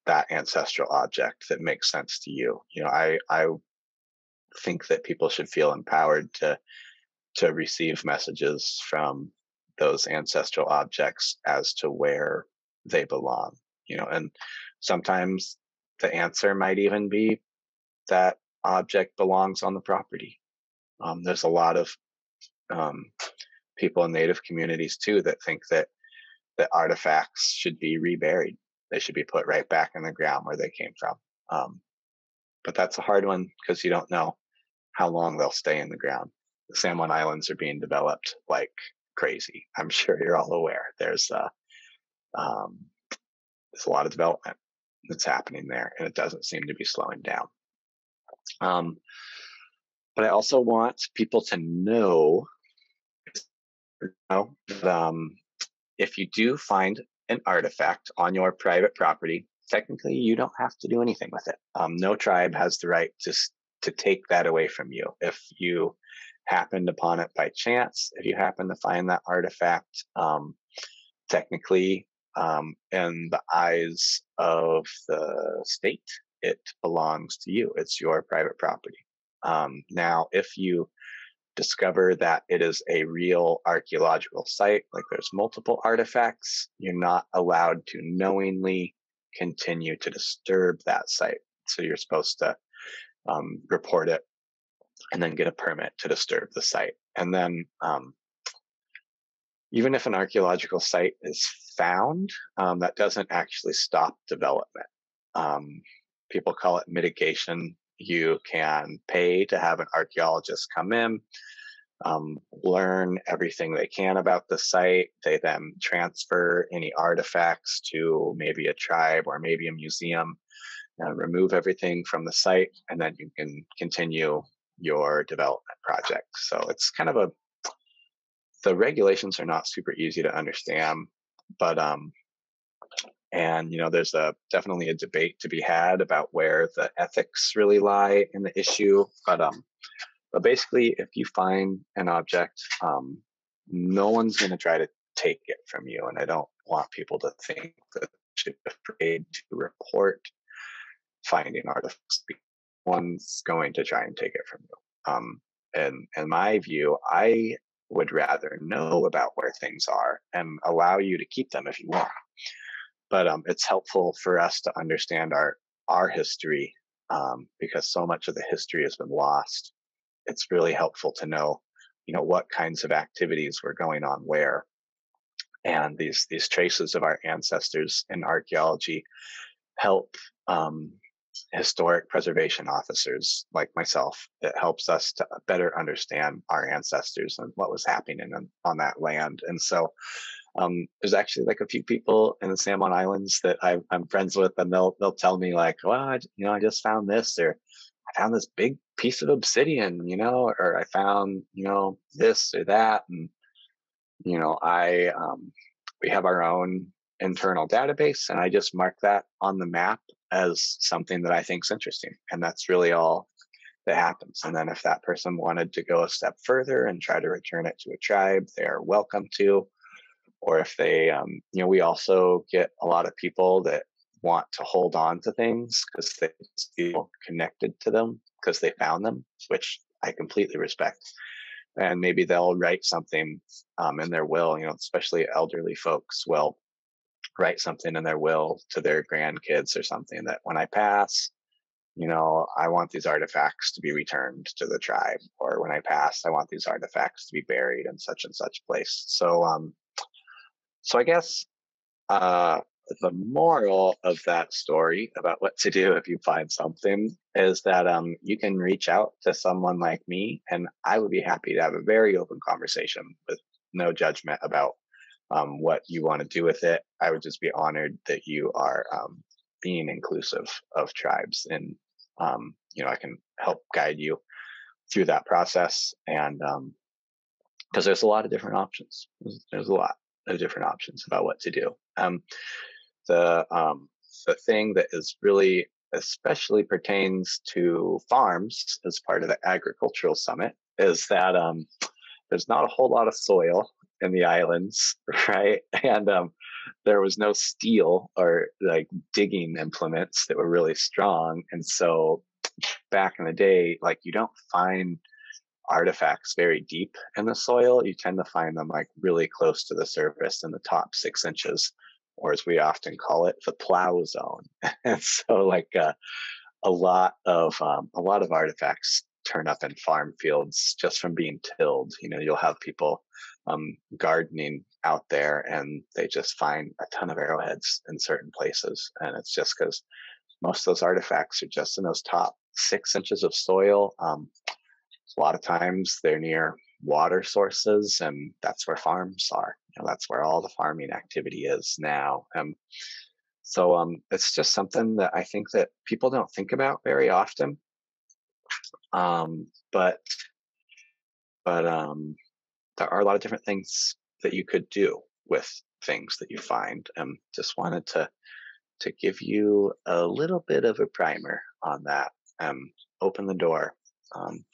that ancestral object that makes sense to you. I think that people should feel empowered to receive messages from those ancestral objects as to where they belong. And sometimes the answer might even be that object belongs on the property. There's a lot of people in Native communities too that think that artifacts should be reburied. They should be put right back in the ground where they came from. But that's a hard one, because you don't know how long they'll stay in the ground. The San Juan Islands are being developed like crazy. I'm sure you're all aware. There's a lot of development that's happening there, and it doesn't seem to be slowing down. But I also want people to know, that, if you do find an artifact on your private property, technically you don't have to do anything with it. No tribe has the right to take that away from you. If you happened upon it by chance, if you happen to find that artifact, technically, in the eyes of the state, it belongs to you. It's your private property. Now, if you discover that it is a real archaeological site, like there's multiple artifacts, you're not allowed to knowingly continue to disturb that site. So you're supposed to report it and then get a permit to disturb the site. And then even if an archaeological site is found, that doesn't actually stop development. People call it mitigation. You can pay to have an archaeologist come in, learn everything they can about the site. They then transfer any artifacts to maybe a tribe or maybe a museum, remove everything from the site, and then you can continue your development project. So it's kind of the regulations are not super easy to understand, but and there's definitely a debate to be had about where the ethics really lie in the issue. But basically, if you find an object, no one's going to try to take it from you, and I don't want people to think that they should be afraid to report finding artifacts. One's going to try and take it from you. And in my view, I would rather know about where things are and allow you to keep them if you want. But it's helpful for us to understand our history, because so much of the history has been lost. It's really helpful to know, what kinds of activities were going on where. And these traces of our ancestors in archaeology help historic preservation officers like myself. It helps us to better understand our ancestors and what was happening on that land. And so there's actually like a few people in the San Juan Islands that I'm friends with, and they'll tell me like, well, I just found this, or I found this big piece of obsidian, or I found, this or that. And, we have our own internal database, and I just mark that on the map as something that I think is interesting. And that's really all that happens. And then if that person wanted to go a step further and try to return it to a tribe, they're welcome to. Or if they, we also get a lot of people that want to hold on to things because they feel connected to them because they found them, which I completely respect. And maybe they'll write something in their will, especially elderly folks will write something in their will to their grandkids or something that when I pass, I want these artifacts to be returned to the tribe, or when I pass, I want these artifacts to be buried in such and such place. So I guess the moral of that story about what to do if you find something is that you can reach out to someone like me, and I would be happy to have a very open conversation with no judgment about what you want to do with it. I would just be honored that you are being inclusive of tribes, and I can help guide you through that process. And because there's a lot of different options. There's a lot of different options about what to do. The thing that is really especially pertains to farms as part of the agricultural summit is that there's not a whole lot of soil in the islands, right? And there was no steel or like digging implements that were really strong. And so back in the day, like you don't find artifacts very deep in the soil. You tend to find them like really close to the surface in the top 6 inches, or as we often call it, the plow zone. And so like a lot of artifacts turn up in farm fields just from being tilled. You'll have people gardening out there and they just find a ton of arrowheads in certain places. And it's just because most of those artifacts are just in those top 6 inches of soil. A lot of times they're near water sources, and that's where farms are. That's where all the farming activity is now. So it's just something that I think that people don't think about very often. But there are a lot of different things that you could do with things that you find. Just wanted to give you a little bit of a primer on that. Open the door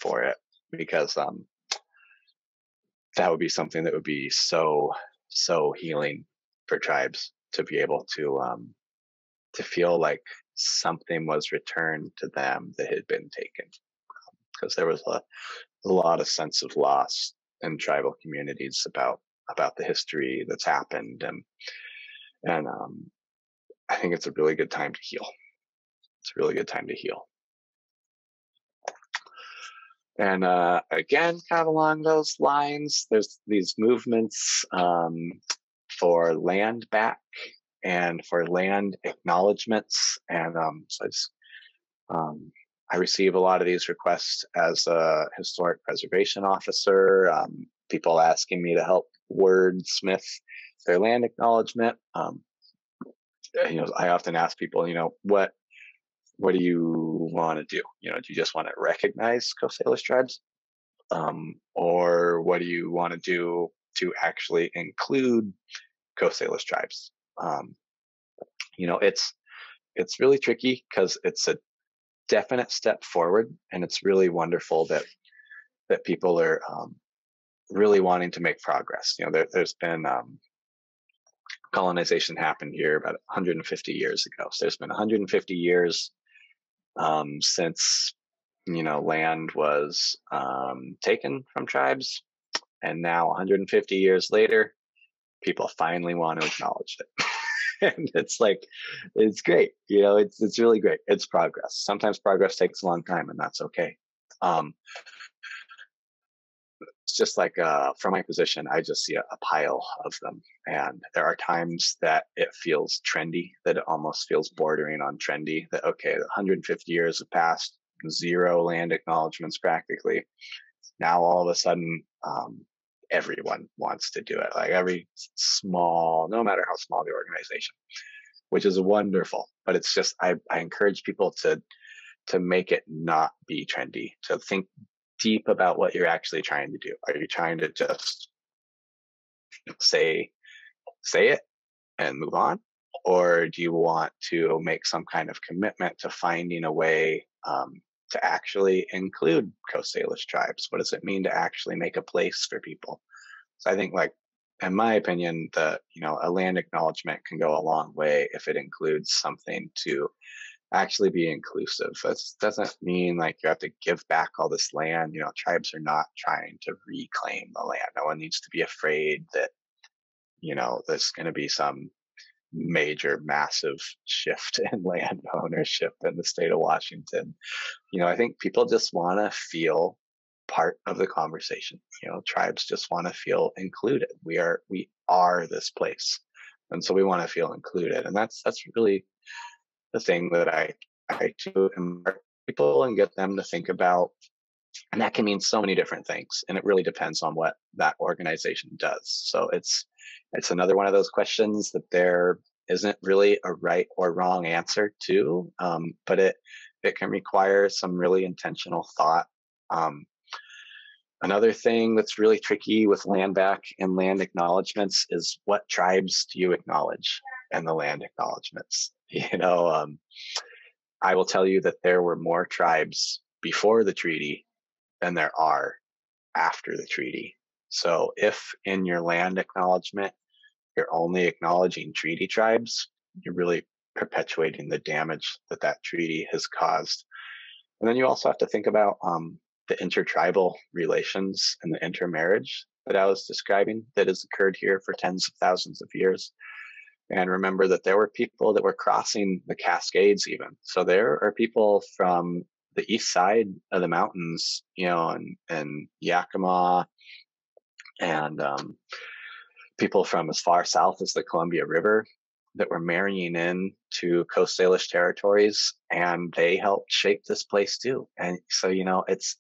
for it, because that would be something that would be so healing for tribes, to be able to feel like something was returned to them that had been taken, because there was a lot of sense of loss in tribal communities about the history that's happened, and I think it's a really good time to heal. It's a really good time to heal. And again, kind of along those lines, there's these movements for land back and for land acknowledgements. And I receive a lot of these requests as a historic preservation officer, people asking me to help wordsmith their land acknowledgement. I often ask people, what do you want to do? Do you just want to recognize Coast Salish tribes? Or what do you want to do to actually include Coast Salish tribes? It's really tricky, because it's a definite step forward, and it's really wonderful that people are really wanting to make progress. There's been colonization happened here about 150 years ago. So there's been 150 years since land was taken from tribes, and now 150 years later, people finally want to acknowledge it. And it's like, it's great. It's really great. It's progress. Sometimes progress takes a long time, and that's okay. It's just like from my position, I just see a pile of them, and there are times that it feels trendy, that it almost feels bordering on trendy, that okay, 150 years have passed, 0 land acknowledgements practically. Now all of a sudden, everyone wants to do it, like every small, no matter how small the organization, which is wonderful. But it's just, I encourage people to make it not be trendy, to think deep about what you're actually trying to do. Are you trying to just say it and move on? Or do you want to make some kind of commitment to finding a way to actually include Coast Salish tribes? What does it mean to actually make a place for people? So I think, like, in my opinion, a land acknowledgement can go a long way if it includes something to actually be inclusive. That doesn't mean like you have to give back all this land. Tribes are not trying to reclaim the land. No one needs to be afraid that there's going to be some major, massive shift in land ownership in the state of Washington. I think people just want to feel part of the conversation. Tribes just want to feel included. We are this place, and so we want to feel included. And that's really the thing that I do embark people and get them to think about. And that can mean so many different things, and it really depends on what that organization does. So it's another one of those questions that there isn't really a right or wrong answer to, but it can require some really intentional thought. Another thing that's really tricky with land back and land acknowledgements is, what tribes do you acknowledge in the land acknowledgements? I will tell you that there were more tribes before the treaty than there are after the treaty. So if in your land acknowledgement, you're only acknowledging treaty tribes, you're really perpetuating the damage that treaty has caused. And then you also have to think about the intertribal relations and the intermarriage that I was describing that has occurred here for tens of thousands of years. And remember that there were people that were crossing the Cascades even. So there are people from the east side of the mountains, and Yakima, and people from as far south as the Columbia River that were marrying in to Coast Salish territories, and they helped shape this place too. And so, it's,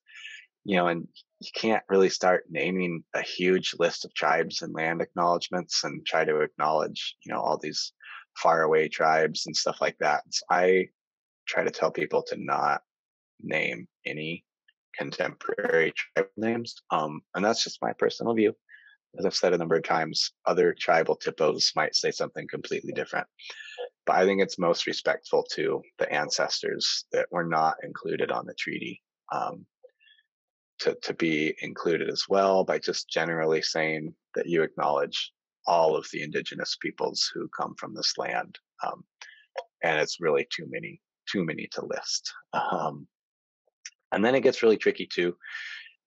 and you can't really start naming a huge list of tribes and land acknowledgements and try to acknowledge, all these faraway tribes and stuff like that. So I try to tell people to not name any contemporary tribal names. And that's just my personal view. As I've said a number of times, other tribal typos might say something completely different. But I think it's most respectful to the ancestors that were not included on the treaty, to be included as well by just generally saying that you acknowledge all of the indigenous peoples who come from this land. And it's really too many to list. And then it gets really tricky too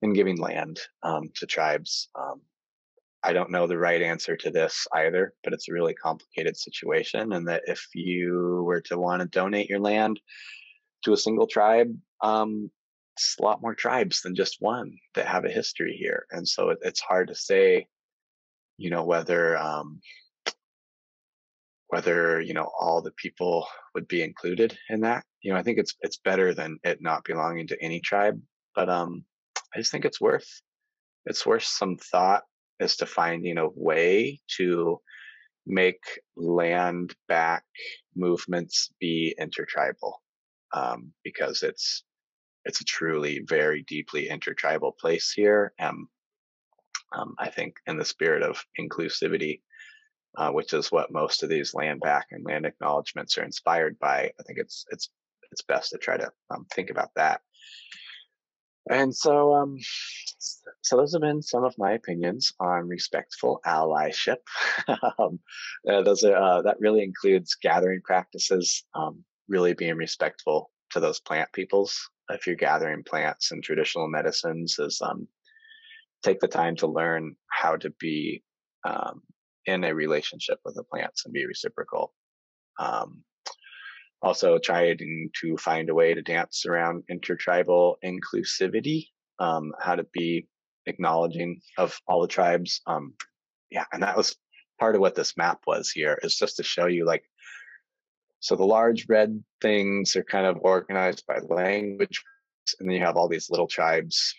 in giving land to tribes. I don't know the right answer to this either, but it's a really complicated situation. And that if you were to want to donate your land to a single tribe, it's a lot more tribes than just one that have a history here. And so it's hard to say, whether all the people would be included in that. I think it's better than it not belonging to any tribe. But I just think it's worth some thought as to finding a way to make land back movements be intertribal, because it's a truly very deeply intertribal place here. And I think in the spirit of inclusivity, which is what most of these land back and land acknowledgements are inspired by, I think it's best to try to think about that. And so those have been some of my opinions on respectful allyship. That really includes gathering practices, really being respectful to those plant peoples. If you're gathering plants and traditional medicines, is take the time to learn how to be in a relationship with the plants and be reciprocal. Also trying to find a way to dance around intertribal inclusivity, how to be acknowledging of all the tribes. And that was part of what this map was here, is just to show you, so the large red things are kind of organized by language, and then you have all these little tribes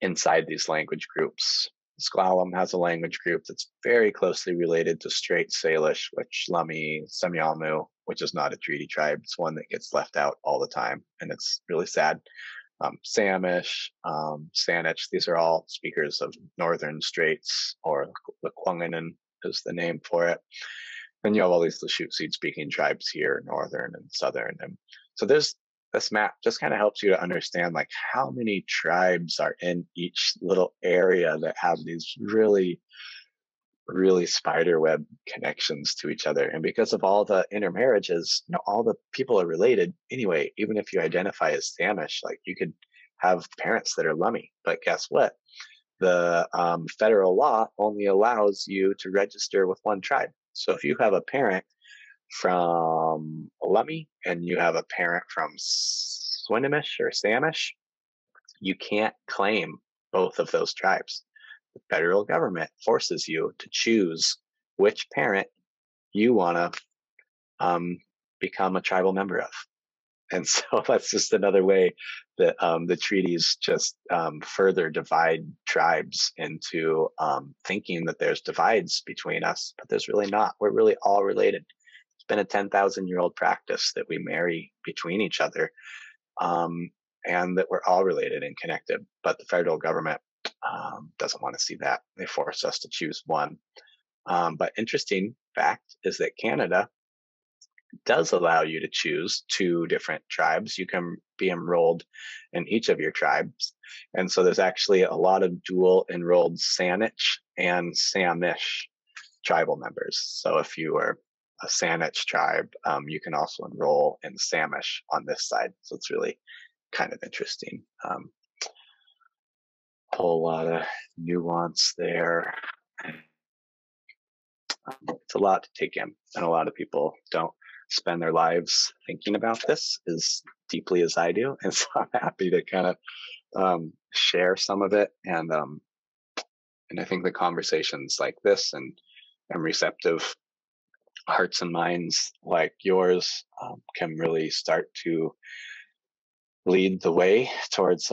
inside these language groups. S'Klallam has a language group that's very closely related to Strait Salish, which Lummi, Semyamu, which is not a treaty tribe. It's one that gets left out all the time, and it's really sad. Samish, Saanich, these are all speakers of Northern Straits, or the Kwangenen is the name for it. Then you have all these Lushootseed speaking tribes here, Northern and Southern. And so this map just kind of helps you to understand how many tribes are in each little area that have these really, really spiderweb connections to each other. And because of all the intermarriages, all the people are related anyway. Even if you identify as Samish, you could have parents that are Lummi. But guess what? The federal law only allows you to register with one tribe. So if you have a parent from Lummi and you have a parent from Swinomish or Samish, you can't claim both of those tribes. The federal government forces you to choose which parent you want to become a tribal member of. And so that's just another way that the treaties just further divide tribes into thinking that there's divides between us, but there's really not. We're really all related. It's been a 10,000-year-old practice that we marry between each other, and that we're all related and connected. But the federal government doesn't want to see that. They force us to choose one. But interesting fact is that Canada does allow you to choose two different tribes. You can be enrolled in each of your tribes. And so there's actually a lot of dual enrolled Saanich and Samish tribal members. So if you are a Saanich tribe, you can also enroll in Samish on this side. So it's really kind of interesting. Whole lot of nuance there. It's a lot to take in, and a lot of people don't spend their lives thinking about this as deeply as I do. And so I'm happy to kind of share some of it. And I think the conversations like this and receptive hearts and minds like yours can really start to lead the way towards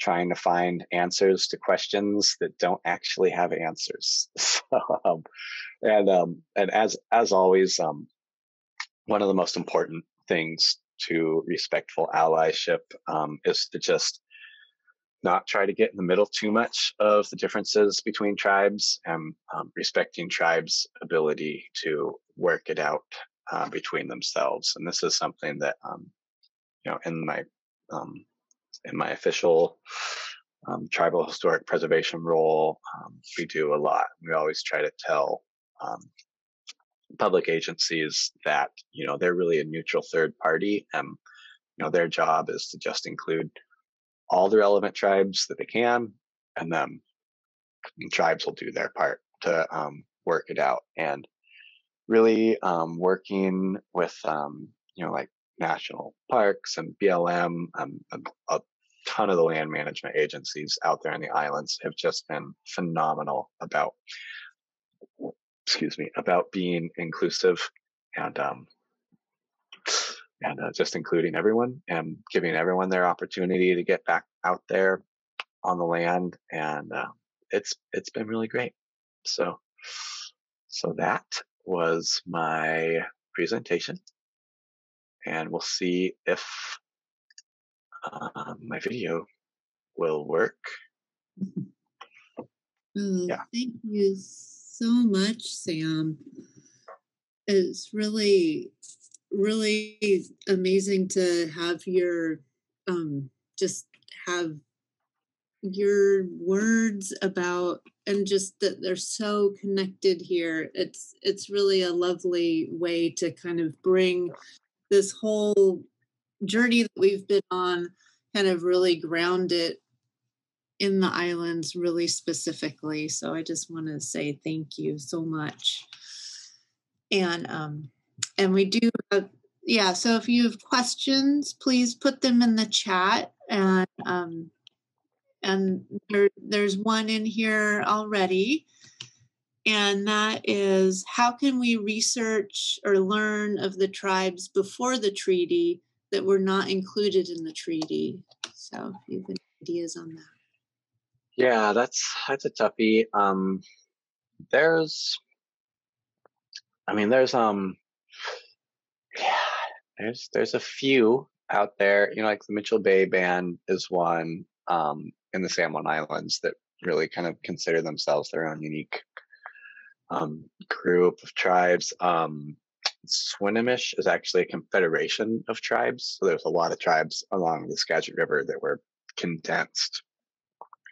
trying to find answers to questions that don't actually have answers. So, and as always, one of the most important things to respectful allyship is to just not try to get in the middle too much of the differences between tribes, and respecting tribes' ability to work it out between themselves. And this is something that in my official tribal historic preservation role, we do a lot. We always try to tell public agencies that they're really a neutral third party, and their job is to just include all the relevant tribes that they can, and then tribes will do their part to work it out. And really working with like national parks and BLM, a ton of the land management agencies out there in the islands have just been phenomenal about being inclusive and just including everyone and giving everyone their opportunity to get back out there on the land. And it's been really great. So that was my presentation, and we'll see if my video will work. Yeah. Thank you so much, Sam. It's really, really amazing to have your your words about, and just that they're so connected here. It's really a lovely way to kind of bring this whole journey that we've been on, kind of really ground it in the islands really specifically. So I just want to say thank you so much. And we do have, so if you have questions, please put them in the chat. And there's one in here already. And that is, how can we research or learn of the tribes before the treaty that were not included in the treaty? So if you have any ideas on that. Yeah, that's a toughie. There's a few out there, like the Mitchell Bay Band is one in the San Juan Islands that really kind of consider themselves their own unique group of tribes. Swinomish is actually a confederation of tribes. So there's a lot of tribes along the Skagit River that were condensed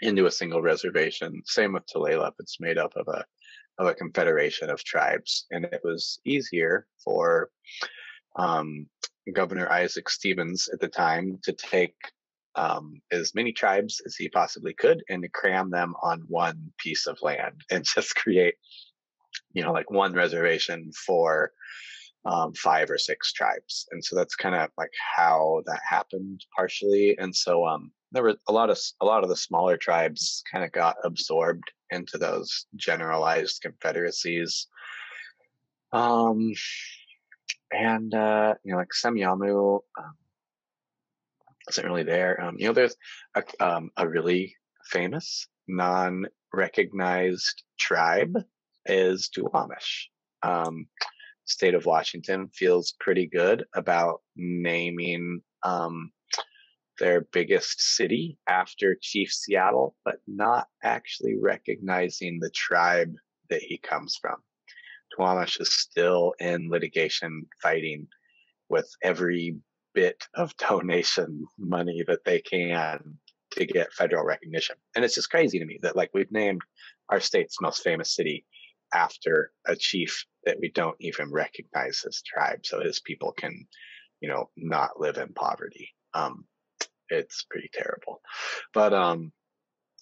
into a single reservation. Same with Tulalip. It's made up of a confederation of tribes. And it was easier for Governor Isaac Stevens at the time to take as many tribes as he possibly could and to cram them on one piece of land and just create, like one reservation for 5 or 6 tribes. And so that's kind of like how that happened partially. And so there were a lot of the smaller tribes kind of got absorbed into those generalized confederacies. And like Semiahmoo isn't really there. There's a really famous non-recognized tribe is Duwamish. State of Washington feels pretty good about naming their biggest city after Chief Seattle, but not actually recognizing the tribe that he comes from. Duwamish is still in litigation fighting with every bit of donation money that they can to get federal recognition. And it's just crazy to me that we've named our state's most famous city after a chief that we don't even recognize his tribe, so his people can, not live in poverty. It's pretty terrible. But I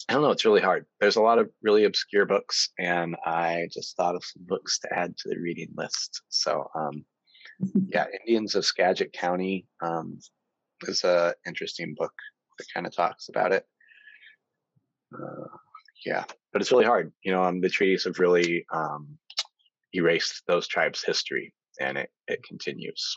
don't know, it's really hard. There's a lot of really obscure books, and I just thought of some books to add to the reading list. So Indians of Skagit County is a interesting book that kind of talks about it. But it's really hard. The treaties have really erased those tribes' history, and it continues.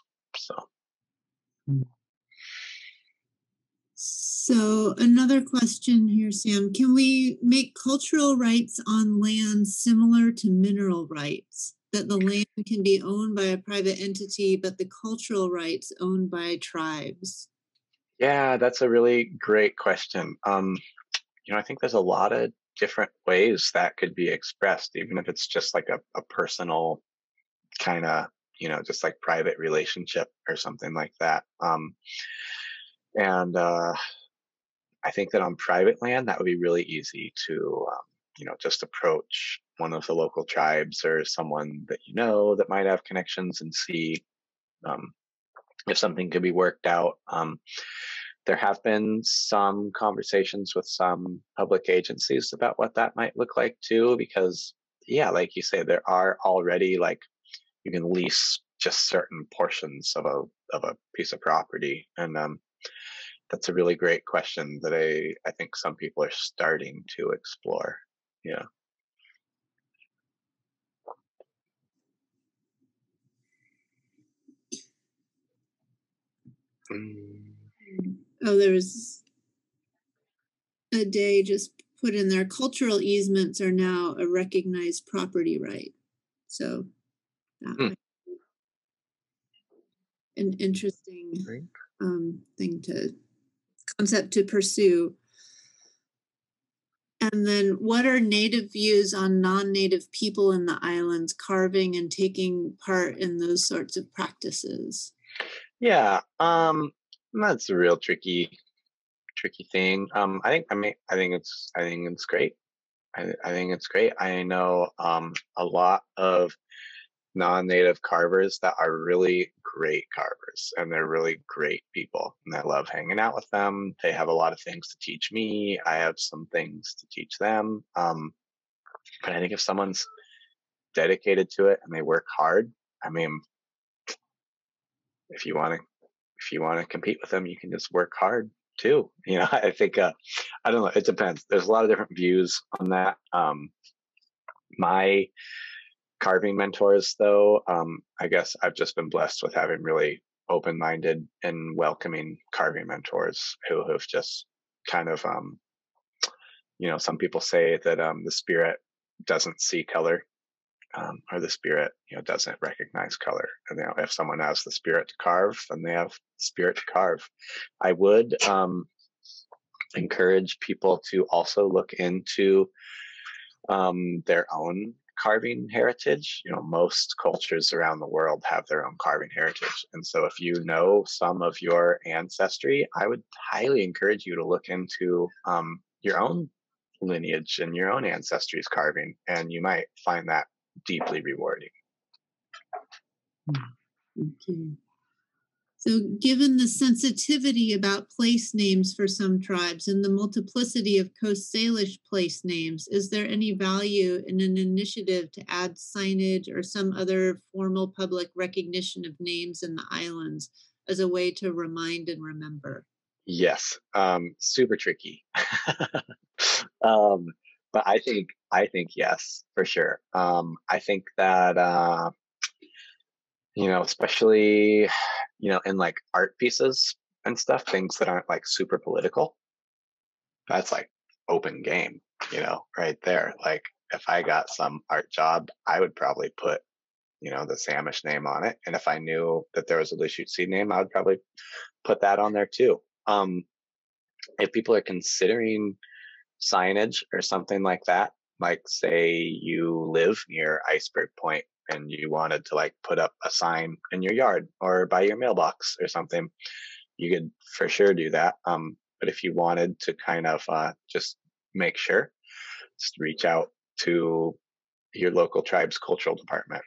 So another question here, Sam. Can we make cultural rights on land similar to mineral rights? That the land can be owned by a private entity, but the cultural rights owned by tribes? Yeah, that's a really great question. I think there's a lot of different ways that could be expressed, even if it's just like a personal kind of, just like private relationship or something like that. And I think that on private land, that would be really easy to, just approach one of the local tribes or someone that that might have connections and see um, if something could be worked out. There have been some conversations with some public agencies about what that might look like too, because yeah, like you say, there are already like you can lease just certain portions of a piece of property, and that's a really great question that I think some people are starting to explore. Yeah. Mm. Oh, there was a day just put in there. Cultural easements are now a recognized property right. So that might be an interesting concept to pursue. And then what are Native views on non-Native people in the islands carving and taking part in those sorts of practices? Yeah, that's a real tricky thing. I think it's great. I think it's great. I know a lot of non-native carvers that are really great carvers, and they're really great people, and I love hanging out with them. They have a lot of things to teach me. I have some things to teach them. But I think if someone's dedicated to it and they work hard, I mean, if you want to compete with them, you can just work hard too. I think I don't know. It depends. There's a lot of different views on that. My carving mentors, though, I guess I've just been blessed with having really open-minded and welcoming carving mentors who have just kind of, some people say that the spirit doesn't see color, or the spirit, doesn't recognize color. And if someone has the spirit to carve, then they have the spirit to carve. I would encourage people to also look into their own carving heritage. Most cultures around the world have their own carving heritage. And so if you know some of your ancestry, I would highly encourage you to look into your own lineage and your own ancestry's carving, and you might find that deeply rewarding. Okay. So given the sensitivity about place names for some tribes and the multiplicity of Coast Salish place names, is there any value in an initiative to add signage or some other formal public recognition of names in the islands as a way to remind and remember? Yes, super tricky. But I think yes, for sure. I think that especially in like art pieces and stuff, things that aren't like super political, that's like open game, right there. Like if I got some art job, I would probably put the Samish name on it, and if I knew that there was a Lushootseed name, I would probably put that on there too. If people are considering signage or something like that, like say you live near Iceberg Point and you wanted to like put up a sign in your yard or by your mailbox or something, you could for sure do that. But if you wanted to kind of just make sure, just reach out to your local tribe's cultural department,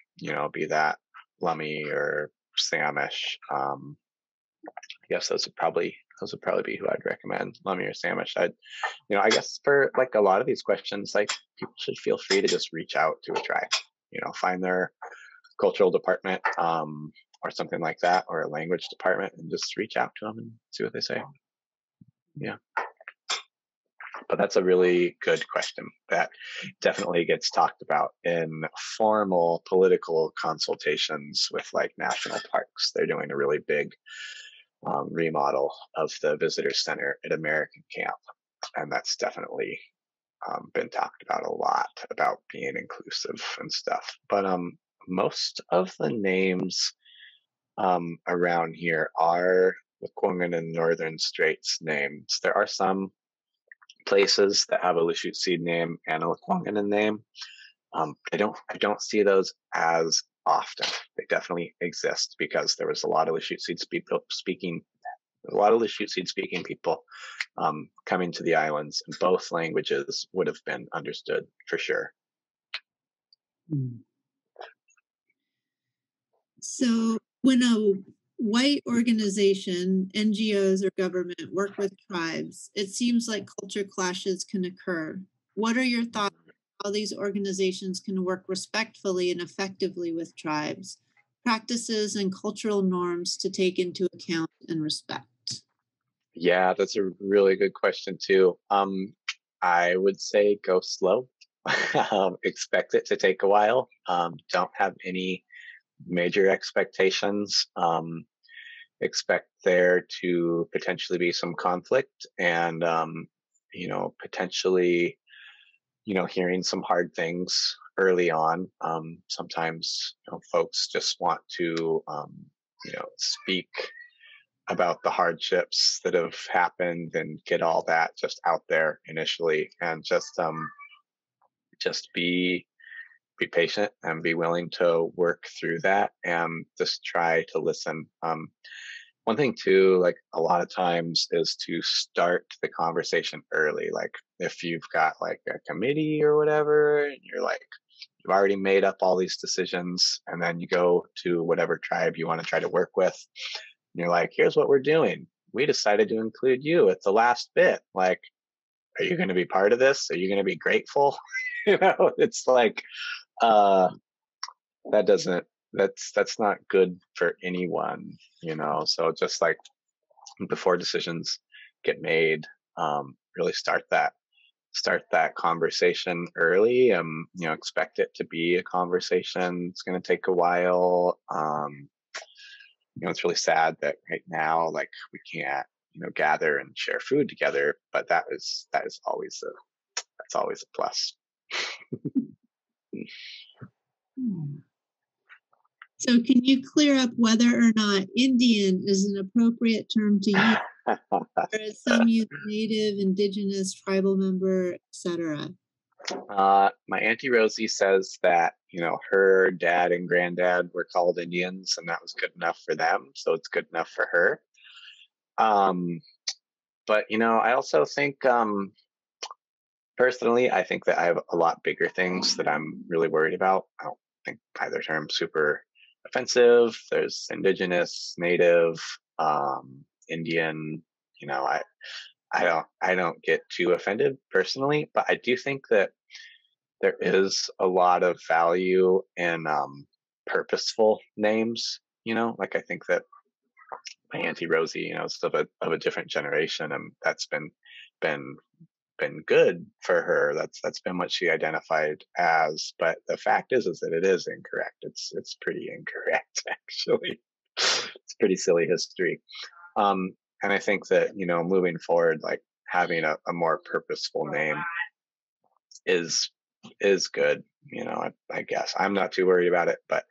be that Lummi or Samish. I guess those would probably be who I'd recommend, Lummi or Samish. I guess for like a lot of these questions, like people should feel free to just reach out to a tribe, find their cultural department, or something like that, or a language department, and just reach out to them and see what they say. Yeah. But that's a really good question that definitely gets talked about in formal political consultations with like national parks. They're doing a really big remodel of the visitor center at American Camp, and that's definitely been talked about a lot, about being inclusive and stuff. But most of the names around here are Lekwungen and Northern Straits names. There are some places that have a Lachute Seed name and a Lekwungen name. I don't see those as often. They definitely exist because there was a lot of Lachute Seed speaking people coming to the islands, and both languages would have been understood for sure. So when a white organization, NGOs, or government work with tribes, it seems like culture clashes can occur. What are your thoughts on how these organizations can work respectfully and effectively with tribes, practices and cultural norms to take into account and respect? Yeah, that's a really good question too. I would say go slow. Expect it to take a while. Don't have any major expectations. Expect there to potentially be some conflict and, potentially, hearing some hard things early on. Sometimes, folks just want to, speak about the hardships that have happened and get all that just out there initially, and just be patient and be willing to work through that and just try to listen. One thing too, like a lot of times, is to start the conversation early. Like if you've got like a committee or whatever, and you've already made up all these decisions, and then you go to whatever tribe you want to try to work with, and you're like, here's what we're doing. We decided to include you at the last bit. Like, are you going to be part of this? Are you going to be grateful? It's like, that's not good for anyone, so just like before decisions get made, really start that conversation early. Expect it to be a conversation. It's going to take a while. It's really sad that right now, like, we can't gather and share food together, but that is always a plus. So can you clear up whether or not Indian is an appropriate term to use? Or is some use native, indigenous, tribal member, etc.? My Auntie Rosie says that, her dad and granddad were called Indians, and that was good enough for them. So it's good enough for her. But, I also think, personally, I think that I have a lot bigger things that I'm really worried about. I don't think either term's super offensive. There's indigenous, native, Indian. I don't get too offended personally, but I do think that there is a lot of value in purposeful names. Like I think that my Auntie Rosie, is of a different generation, and that's been good for her. That's been what she identified as. But the fact is that it is incorrect. It's pretty incorrect, actually. It's pretty silly history. And I think that, moving forward, like having a more purposeful name is good. I guess I'm not too worried about it, but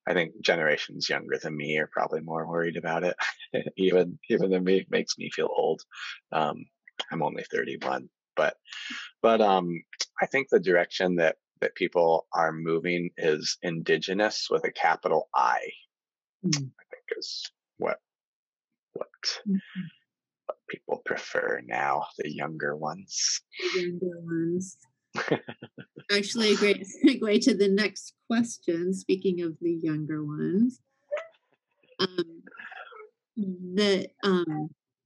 I think generations younger than me are probably more worried about it. even than me. Makes me feel old. I'm only 31, but I think the direction that people are moving is indigenous with a capital I. I think is what people prefer now, the younger ones. Actually, a great segue to the next question. Speaking of the younger ones,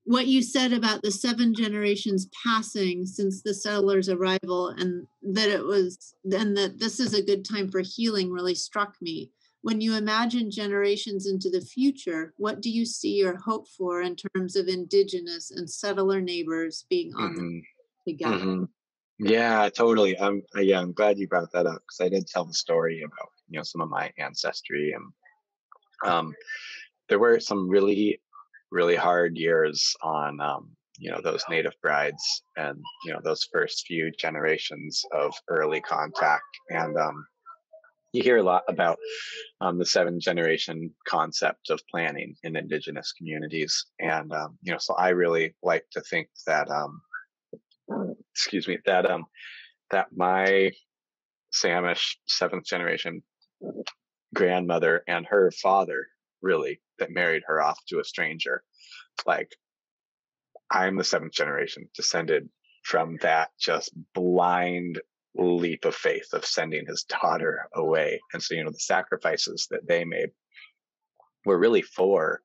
what you said about the 7 generations passing since the settlers' arrival, and that this is a good time for healing, really struck me. When you imagine generations into the future, what do you see or hope for in terms of indigenous and settler neighbors being on together? Mm-hmm. Yeah, totally. I'm glad you brought that up, because I did tell the story about some of my ancestry, and there were some really, really hard years on those native brides, and those first few generations of early contact, and you hear a lot about the 7 generation concept of planning in indigenous communities, and so I really like to think that excuse me, that my Samish 7th generation grandmother and her father, really, that married her off to a stranger. Like, I'm the 7th generation descended from that just blind leap of faith of sending his daughter away. And so, the sacrifices that they made were really for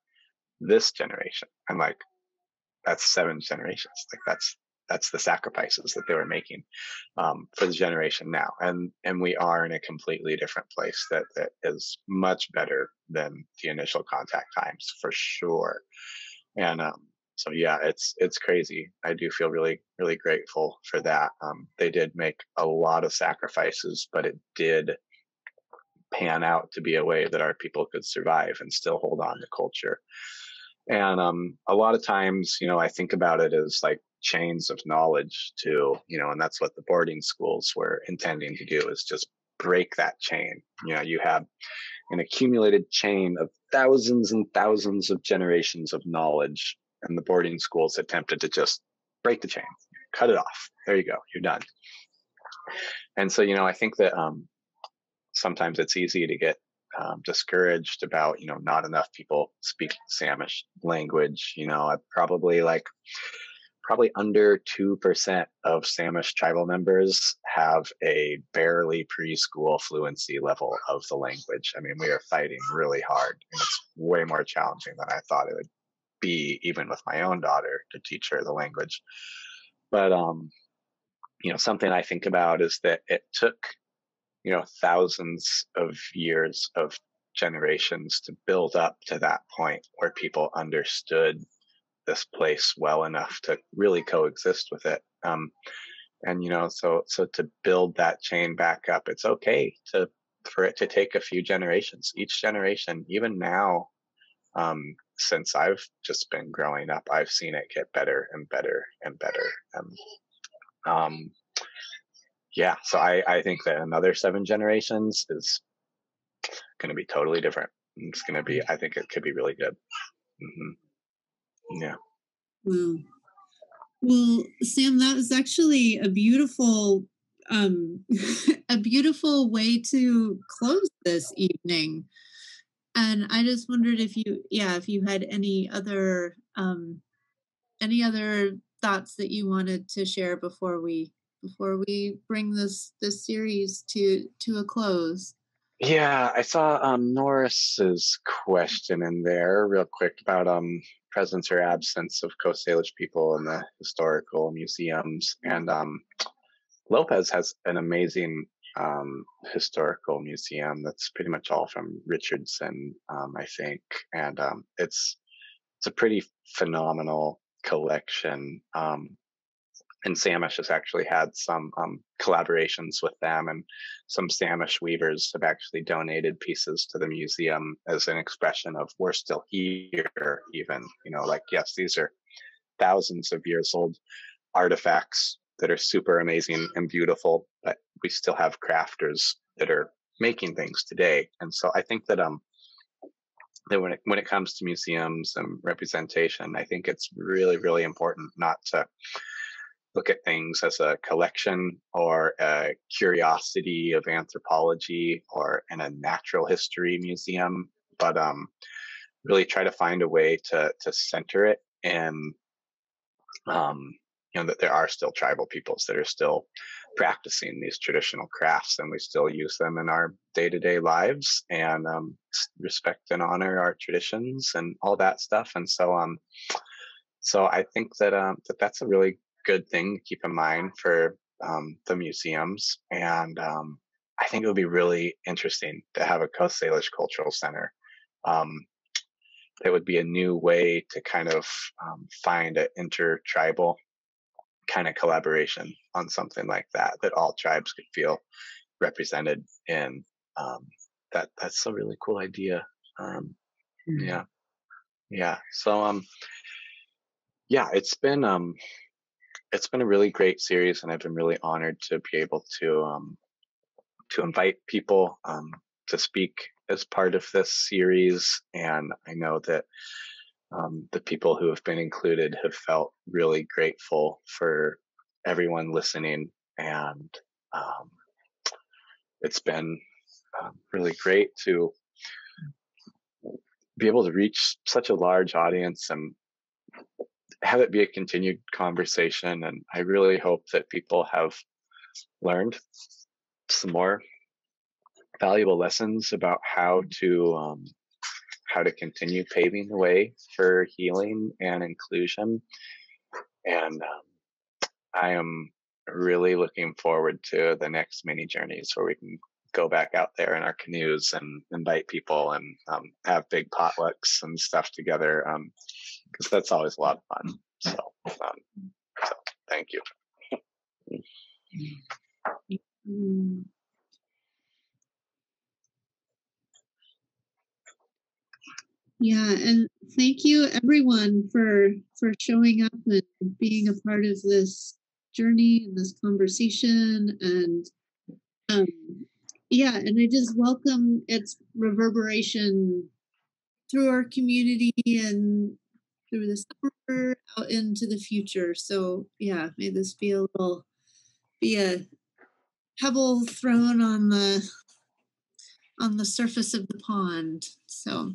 this generation. And like, that's 7 generations. Like, that's the sacrifices that they were making for the generation now. And we are in a completely different place that is much better than the initial contact times, for sure. And so yeah, it's crazy. I do feel really, really grateful for that. They did make a lot of sacrifices, but it did pan out to be a way that our people could survive and still hold on to culture. And a lot of times, I think about it as like chains of knowledge too, and that's what the boarding schools were intending to do, is just break that chain. You have an accumulated chain of thousands and thousands of generations of knowledge, and the boarding schools attempted to just break the chain, cut it off. There you go, you're done. And so, I think that sometimes it's easy to get discouraged about, not enough people speak Samish language. I probably under 2% of Samish tribal members have a barely preschool fluency level of the language. I mean, we are fighting really hard, and it's way more challenging than I thought it would be, even with my own daughter, to teach her the language. But, something I think about is that it took, thousands of years of generations to build up to that point where people understood this place well enough to really coexist with it. And so to build that chain back up, it's okay for it to take a few generations. Each generation, even now, since I've just been growing up, I've seen it get better and better and better. Yeah, so I think that another 7 generations is going to be totally different. It's going to be, I think it could be really good. Mm-hmm. Yeah. Well, Sam, that was actually a beautiful a beautiful way to close this evening. And I just wondered if you had any other thoughts that you wanted to share before we bring this series to a close. Yeah, I saw Norris's question in there real quick about presence or absence of Coast Salish people in the historical museums. And Lopez has an amazing historical museum that's pretty much all from Richardson, I think. And it's a pretty phenomenal collection. And Samish has actually had some collaborations with them, and some Samish weavers have actually donated pieces to the museum as an expression of, we're still here, even, like, yes, these are thousands of years old artifacts that are super amazing and beautiful, but we still have crafters that are making things today. And so I think that that when it comes to museums and representation, I think it's really, really important not to look at things as a collection or a curiosity of anthropology or in a natural history museum, but really try to find a way to center it in, that there are still tribal peoples that are still practicing these traditional crafts, and we still use them in our day-to-day lives, and respect and honor our traditions and all that stuff. And so so I think that that's a really good thing to keep in mind for the museums. And I think it would be really interesting to have a Coast Salish Cultural Center. It would be a new way to kind of find an intertribal kind of collaboration on something like that all tribes could feel represented in. That's a really cool idea. Yeah. So yeah, it's been a really great series, and I've been really honored to be able to invite people to speak as part of this series. And I know that the people who have been included have felt really grateful for everyone listening. And it's been really great to be able to reach such a large audience and have it be a continued conversation. And I really hope that people have learned some more valuable lessons about how to continue paving the way for healing and inclusion. And I am really looking forward to the next mini journeys where we can go back out there in our canoes and invite people and have big potlucks and stuff together, because that's always a lot of fun. So thank you. Yeah, and thank you everyone for showing up and being a part of this journey and this conversation. And yeah, and I just welcome its reverberation through our community and through the summer out into the future. So yeah, may this be a pebble thrown on the surface of the pond. So,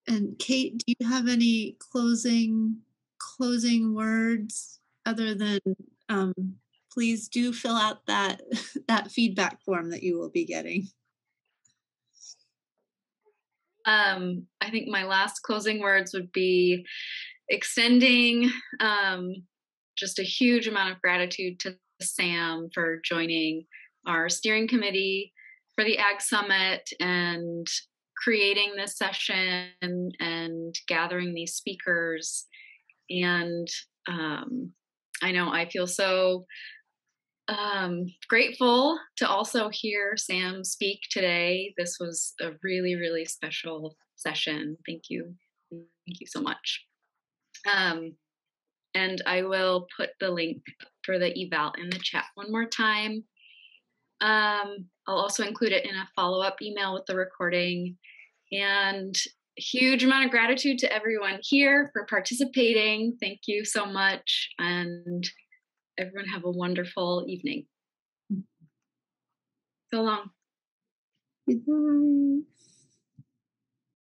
and Kate, do you have any closing words other than please do fill out that feedback form that you will be getting? I think my last closing words would be extending just a huge amount of gratitude to Sam for joining our steering committee for the Ag Summit and creating this session and gathering these speakers. And I know I feel so grateful to also hear Sam speak today. This was a really, really special session. Thank you. Thank you so much. And I will put the link for the eval in the chat one more time. I'll also include it in a follow-up email with the recording. And huge amount of gratitude to everyone here for participating. Thank you so much. And everyone have a wonderful evening. So long. Goodbye.